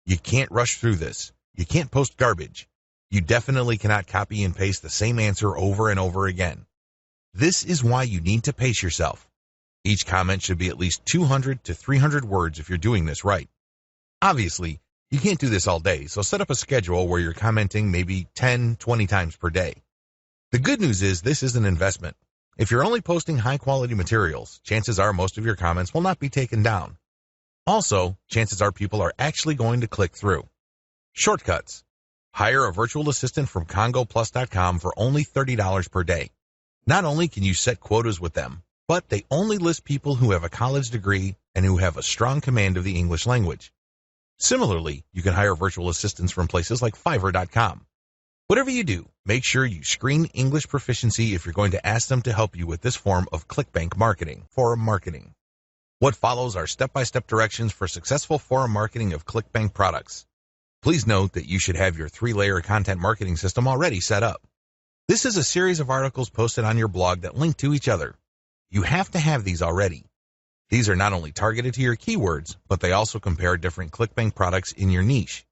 You can't rush through this. You can't post garbage. You definitely cannot copy and paste the same answer over and over again. This is why you need to pace yourself. Each comment should be at least 200 to 300 words if you're doing this right. Obviously, you can't do this all day, so set up a schedule where you're commenting maybe 10, 20 times per day. The good news is this is an investment. If you're only posting high-quality materials, chances are most of your comments will not be taken down. Also, chances are people are actually going to click through. Shortcuts. Hire a virtual assistant from CongoPlus.com for only $30 per day. Not only can you set quotas with them, but they only list people who have a college degree and who have a strong command of the English language. Similarly, you can hire virtual assistants from places like Fiverr.com. Whatever you do, make sure you screen English proficiency if you're going to ask them to help you with this form of ClickBank marketing, forum marketing. What follows are step-by-step directions for successful forum marketing of ClickBank products. Please note that you should have your 3-layer content marketing system already set up. This is a series of articles posted on your blog that link to each other. You have to have these already. These are not only targeted to your keywords, but they also compare different ClickBank products in your niche.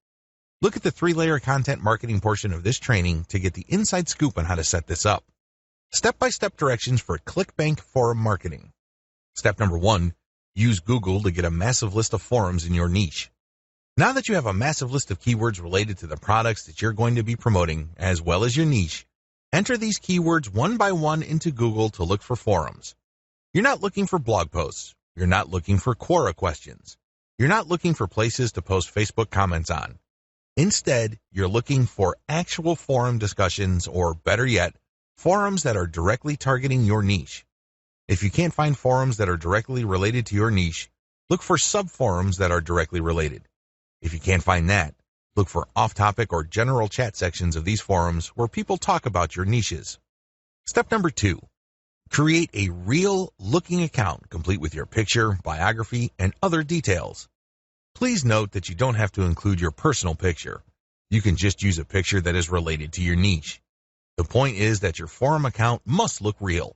Look at the 3-layer content marketing portion of this training to get the inside scoop on how to set this up. Step-by-step directions for ClickBank forum marketing. Step number 1, use Google to get a massive list of forums in your niche. Now that you have a massive list of keywords related to the products that you're going to be promoting, as well as your niche, enter these keywords one by one into Google to look for forums. You're not looking for blog posts. You're not looking for Quora questions. You're not looking for places to post Facebook comments on. Instead, you're looking for actual forum discussions, or better yet, forums that are directly targeting your niche. If you can't find forums that are directly related to your niche, look for sub-forums that are directly related. If you can't find that, look for off-topic or general chat sections of these forums where people talk about your niches. Step number 2. Create a real-looking account complete with your picture, biography, and other details. Please note that you don't have to include your personal picture. You can just use a picture that is related to your niche. The point is that your forum account must look real.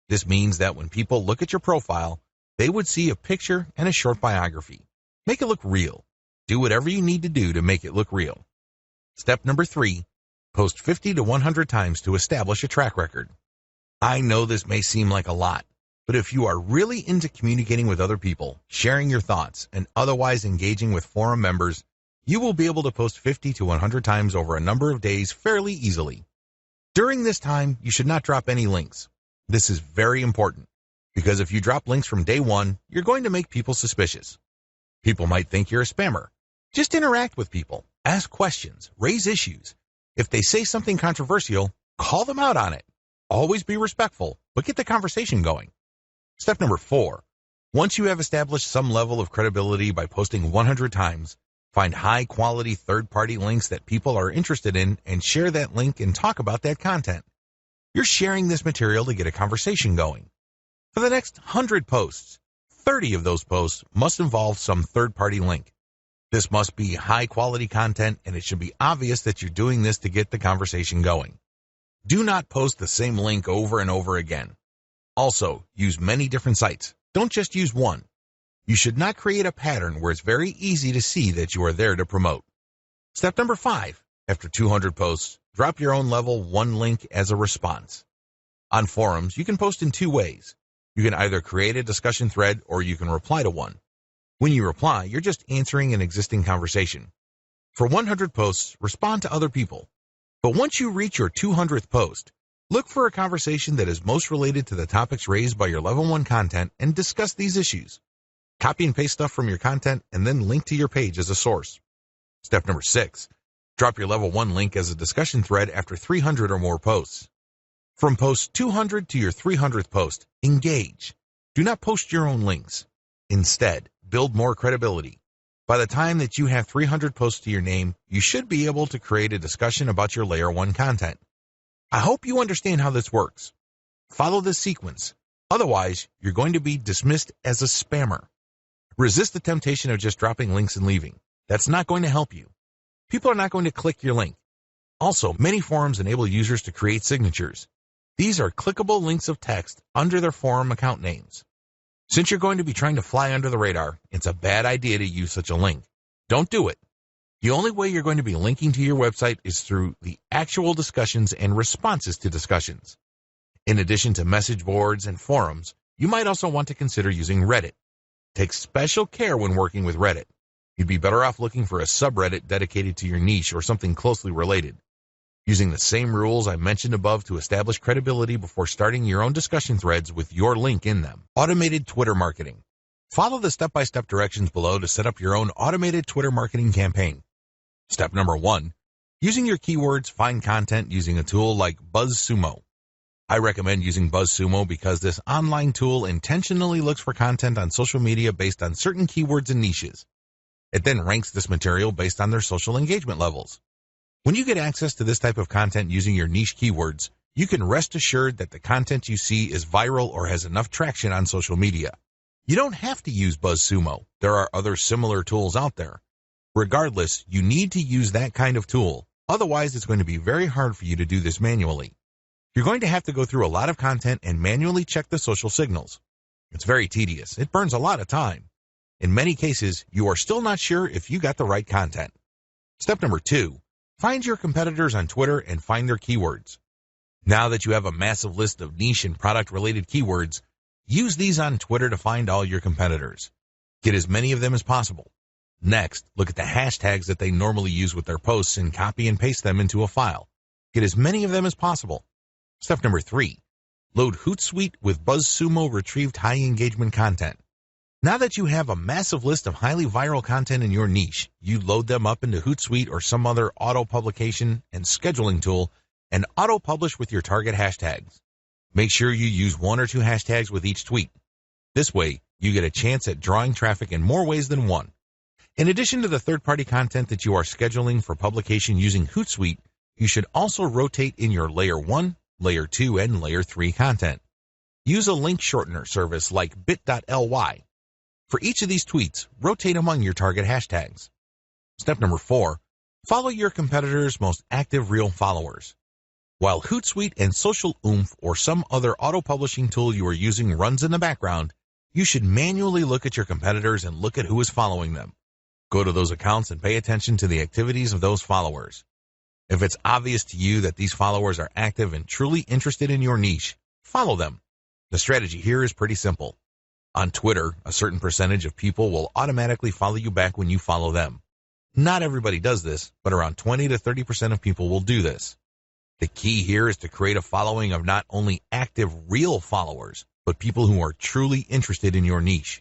This means that when people look at your profile, they would see a picture and a short biography. Make it look real. Do whatever you need to do to make it look real. Step number 3, post 50 to 100 times to establish a track record. I know this may seem like a lot, but if you are really into communicating with other people, sharing your thoughts, and otherwise engaging with forum members, you will be able to post 50 to 100 times over a number of days fairly easily. During this time, you should not drop any links. This is very important, because if you drop links from day 1, you're going to make people suspicious. People might think you're a spammer. Just interact with people, ask questions, raise issues. If they say something controversial, call them out on it. Always be respectful, but get the conversation going. Step number 4. Once you have established some level of credibility by posting 100 times, find high-quality third-party links that people are interested in and share that link and talk about that content. You're sharing this material to get a conversation going. For the next 100 posts, 30 of those posts must involve some third-party link. This must be high-quality content, and it should be obvious that you're doing this to get the conversation going. Do not post the same link over and over again. Also, use many different sites. Don't just use one. You should not create a pattern where it's very easy to see that you are there to promote. Step number 5. After 200 posts, drop your own level 1 link as a response. On forums, you can post in 2 ways. You can either create a discussion thread or you can reply to one. When you reply, you're just answering an existing conversation. For 100 posts, respond to other people. But once you reach your 200th post, look for a conversation that is most related to the topics raised by your level 1 content and discuss these issues. Copy and paste stuff from your content and then link to your page as a source. Step number 6, drop your level 1 link as a discussion thread after 300 or more posts. From post 200 to your 300th post, engage. Do not post your own links. Instead, build more credibility. By the time that you have 300 posts to your name, you should be able to create a discussion about your layer 1 content. I hope you understand how this works. Follow this sequence. Otherwise, you're going to be dismissed as a spammer. Resist the temptation of just dropping links and leaving. That's not going to help you. People are not going to click your link. Also, many forums enable users to create signatures. These are clickable links of text under their forum account names. Since you're going to be trying to fly under the radar, it's a bad idea to use such a link. Don't do it. The only way you're going to be linking to your website is through the actual discussions and responses to discussions. In addition to message boards and forums, you might also want to consider using Reddit. Take special care when working with Reddit. You'd be better off looking for a subreddit dedicated to your niche or something closely related. Using the same rules I mentioned above to establish credibility before starting your own discussion threads with your link in them. Automated Twitter marketing. Follow the step-by-step directions below to set up your own automated Twitter marketing campaign. Step number 1, using your keywords, find content using a tool like BuzzSumo. I recommend using BuzzSumo because this online tool intentionally looks for content on social media based on certain keywords and niches. It then ranks this material based on their social engagement levels. When you get access to this type of content using your niche keywords, you can rest assured that the content you see is viral or has enough traction on social media. You don't have to use BuzzSumo. There are other similar tools out there. Regardless, you need to use that kind of tool. Otherwise, it's going to be very hard for you to do this manually. You're going to have to go through a lot of content and manually check the social signals. It's very tedious. It burns a lot of time. In many cases, you are still not sure if you got the right content. Step number 2, find your competitors on Twitter and find their keywords. Now that you have a massive list of niche and product-related keywords, use these on Twitter to find all your competitors. Get as many of them as possible. Next, look at the hashtags that they normally use with their posts and copy and paste them into a file. Get as many of them as possible. Step number 3, load Hootsuite with BuzzSumo retrieved high engagement content. Now that you have a massive list of highly viral content in your niche, you load them up into Hootsuite or some other auto-publication and scheduling tool and auto-publish with your target hashtags. Make sure you use 1 or 2 hashtags with each tweet. This way, you get a chance at drawing traffic in more ways than one. In addition to the third-party content that you are scheduling for publication using Hootsuite, you should also rotate in your Layer 1, Layer 2, and Layer 3 content. Use a link shortener service like bit.ly. For each of these tweets, rotate among your target hashtags. Step number 4, follow your competitors' most active real followers. While Hootsuite and Social Oomph or some other auto-publishing tool you are using runs in the background, you should manually look at your competitors and look at who is following them. Go to those accounts and pay attention to the activities of those followers. If it's obvious to you that these followers are active and truly interested in your niche, follow them. The strategy here is pretty simple. On Twitter, a certain percentage of people will automatically follow you back when you follow them. Not everybody does this, but around 20 to 30% of people will do this. The key here is to create a following of not only active, real followers, but people who are truly interested in your niche.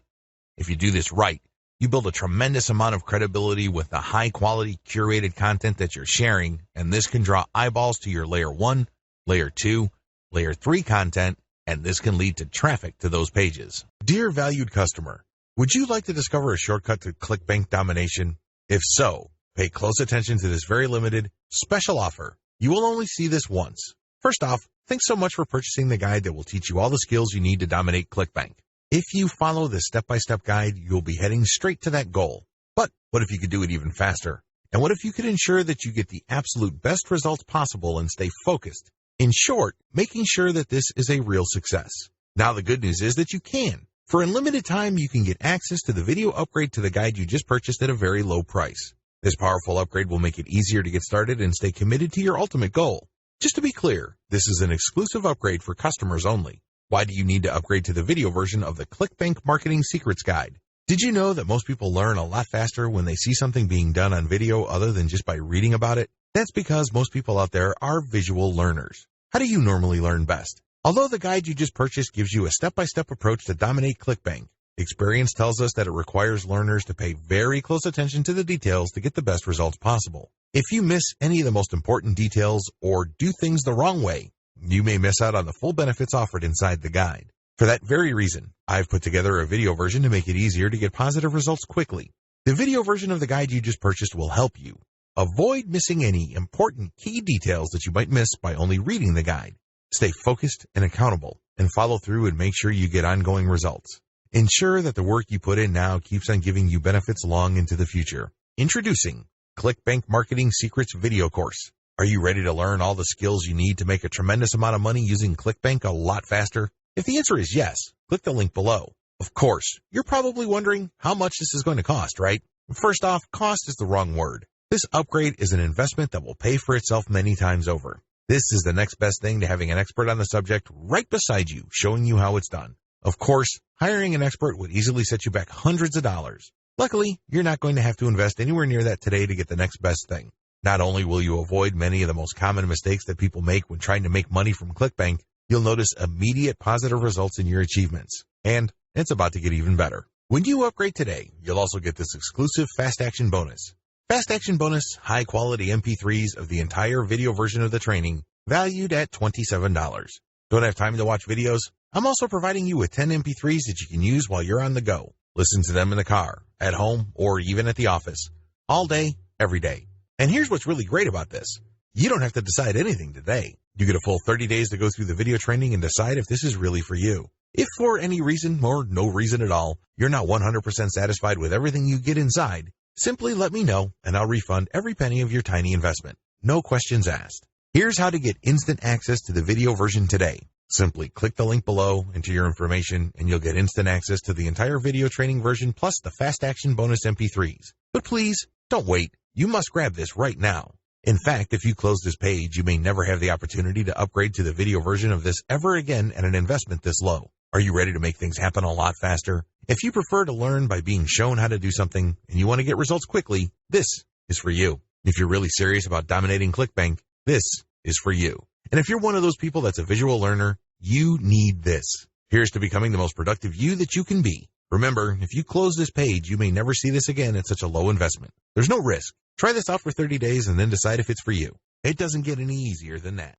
If you do this right, you build a tremendous amount of credibility with the high-quality, curated content that you're sharing, and this can draw eyeballs to your Layer 1, Layer 2, Layer 3 content, and this can lead to traffic to those pages. Dear valued customer, would you like to discover a shortcut to ClickBank domination? If so, pay close attention to this very limited, special offer. You will only see this once. First off, thanks so much for purchasing the guide that will teach you all the skills you need to dominate ClickBank. If you follow this step-by-step guide, you'll be heading straight to that goal. But what if you could do it even faster? And what if you could ensure that you get the absolute best results possible and stay focused? In short, making sure that this is a real success. Now the good news is that you can. For a limited time, you can get access to the video upgrade to the guide you just purchased at a very low price. This powerful upgrade will make it easier to get started and stay committed to your ultimate goal. Just to be clear, this is an exclusive upgrade for customers only. Why do you need to upgrade to the video version of the ClickBank Marketing Secrets Guide? Did you know that most people learn a lot faster when they see something being done on video other than just by reading about it? That's because most people out there are visual learners. How do you normally learn best? Although the guide you just purchased gives you a step-by-step approach to dominate ClickBank, experience tells us that it requires learners to pay very close attention to the details to get the best results possible. If you miss any of the most important details or do things the wrong way, you may miss out on the full benefits offered inside the guide. For that very reason, I've put together a video version to make it easier to get positive results quickly. The video version of the guide you just purchased will help you avoid missing any important key details that you might miss by only reading the guide. Stay focused and accountable, and follow through and make sure you get ongoing results. Ensure that the work you put in now keeps on giving you benefits long into the future. Introducing ClickBank Marketing Secrets Video Course. Are you ready to learn all the skills you need to make a tremendous amount of money using ClickBank a lot faster? If the answer is yes, click the link below. Of course, you're probably wondering how much this is going to cost, right? First off, cost is the wrong word. This upgrade is an investment that will pay for itself many times over. This is the next best thing to having an expert on the subject right beside you, showing you how it's done. Of course, hiring an expert would easily set you back hundreds of dollars. Luckily, you're not going to have to invest anywhere near that today to get the next best thing. Not only will you avoid many of the most common mistakes that people make when trying to make money from ClickBank, you'll notice immediate positive results in your achievements. And it's about to get even better. When you upgrade today, you'll also get this exclusive Fast Action Bonus. Fast Action Bonus, high-quality MP3s of the entire video version of the training, valued at $27. Don't have time to watch videos? I'm also providing you with 10 MP3s that you can use while you're on the go. Listen to them in the car, at home, or even at the office. All day, every day. And here's what's really great about this. You don't have to decide anything today. You get a full 30 days to go through the video training and decide if this is really for you. If for any reason, or no reason at all, you're not 100% satisfied with everything you get inside, simply let me know and I'll refund every penny of your tiny investment. No questions asked. Here's how to get instant access to the video version today. Simply click the link below, enter your information, and you'll get instant access to the entire video training version plus the Fast Action Bonus MP3s. But please, don't wait. You must grab this right now. In fact, if you close this page, you may never have the opportunity to upgrade to the video version of this ever again at an investment this low. Are you ready to make things happen a lot faster? If you prefer to learn by being shown how to do something and you want to get results quickly, this is for you. If you're really serious about dominating ClickBank, this is for you. And if you're one of those people that's a visual learner, you need this. Here's to becoming the most productive you that you can be. Remember, if you close this page, you may never see this again at such a low investment. There's no risk. Try this out for 30 days and then decide if it's for you. It doesn't get any easier than that.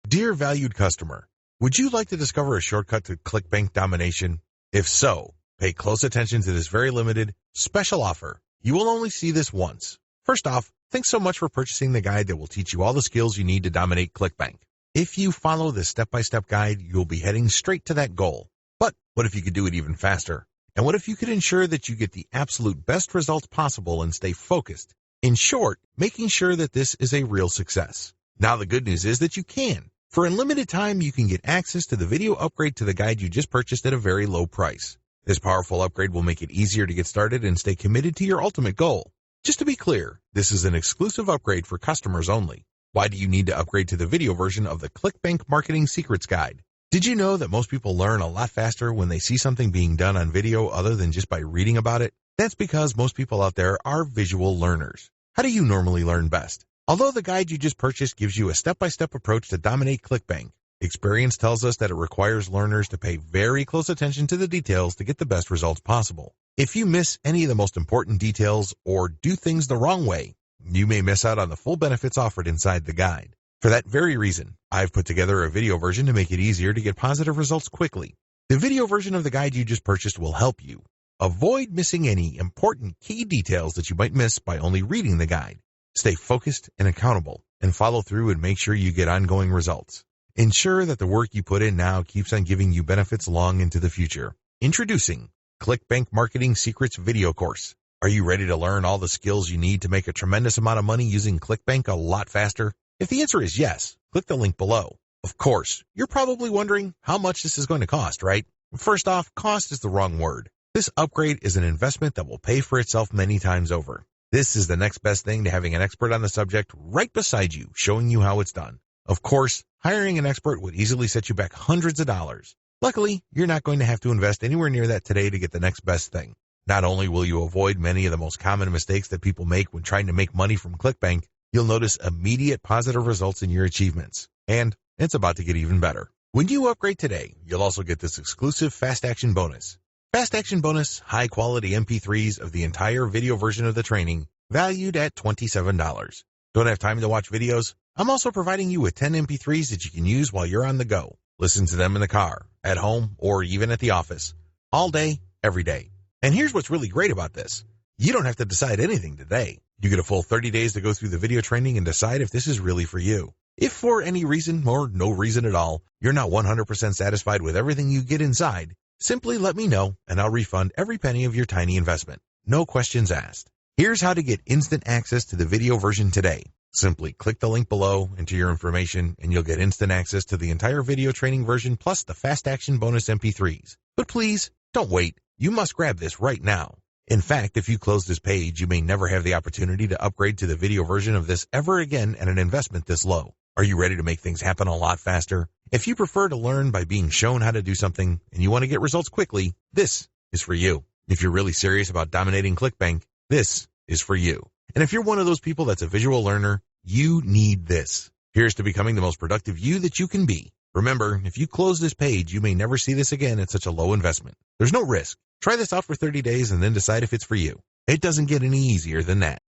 Dear valued customer, would you like to discover a shortcut to ClickBank domination? If so, pay close attention to this very limited, special offer. You will only see this once. First off, thanks so much for purchasing the guide that will teach you all the skills you need to dominate ClickBank. If you follow this step-by-step guide, you'll be heading straight to that goal. But what if you could do it even faster? And what if you could ensure that you get the absolute best results possible and stay focused? In short, making sure that this is a real success. Now the good news is that you can. For a limited time, you can get access to the video upgrade to the guide you just purchased at a very low price. This powerful upgrade will make it easier to get started and stay committed to your ultimate goal. Just to be clear, this is an exclusive upgrade for customers only. Why do you need to upgrade to the video version of the ClickBank Marketing Secrets Guide? Did you know that most people learn a lot faster when they see something being done on video other than just by reading about it? That's because most people out there are visual learners. How do you normally learn best? Although the guide you just purchased gives you a step-by-step approach to dominate ClickBank, experience tells us that it requires learners to pay very close attention to the details to get the best results possible. If you miss any of the most important details or do things the wrong way, you may miss out on the full benefits offered inside the guide. For that very reason, I've put together a video version to make it easier to get positive results quickly. The video version of the guide you just purchased will help you avoid missing any important key details that you might miss by only reading the guide. Stay focused and accountable, and follow through and make sure you get ongoing results. Ensure that the work you put in now keeps on giving you benefits long into the future. Introducing ClickBank Marketing Secrets Video Course. Are you ready to learn all the skills you need to make a tremendous amount of money using ClickBank a lot faster? If the answer is yes, click the link below. Of course, you're probably wondering how much this is going to cost, right? First off, cost is the wrong word. This upgrade is an investment that will pay for itself many times over. This is the next best thing to having an expert on the subject right beside you, showing you how it's done. Of course, hiring an expert would easily set you back hundreds of dollars. Luckily, you're not going to have to invest anywhere near that today to get the next best thing. Not only will you avoid many of the most common mistakes that people make when trying to make money from ClickBank, you'll notice immediate positive results in your achievements. And it's about to get even better. When you upgrade today, you'll also get this exclusive Fast Action bonus. Fast Action bonus, high quality MP3s of the entire video version of the training, valued at $27. Don't have time to watch videos? I'm also providing you with 10 MP3s that you can use while you're on the go. Listen to them in the car, at home, or even at the office. All day, every day. And here's what's really great about this. You don't have to decide anything today. You get a full 30 days to go through the video training and decide if this is really for you. If for any reason, or no reason at all, you're not 100% satisfied with everything you get inside, simply let me know and I'll refund every penny of your tiny investment. No questions asked. Here's how to get instant access to the video version today. Simply click the link below, enter your information, and you'll get instant access to the entire video training version plus the Fast Action bonus MP3s. But please, don't wait. You must grab this right now. In fact, if you close this page, you may never have the opportunity to upgrade to the video version of this ever again at an investment this low. Are you ready to make things happen a lot faster? If you prefer to learn by being shown how to do something and you want to get results quickly, this is for you. If you're really serious about dominating ClickBank, this is for you. And if you're one of those people that's a visual learner, you need this. Here's to becoming the most productive you that you can be. Remember, if you close this page, you may never see this again at such a low investment. There's no risk. Try this out for 30 days and then decide if it's for you. It doesn't get any easier than that.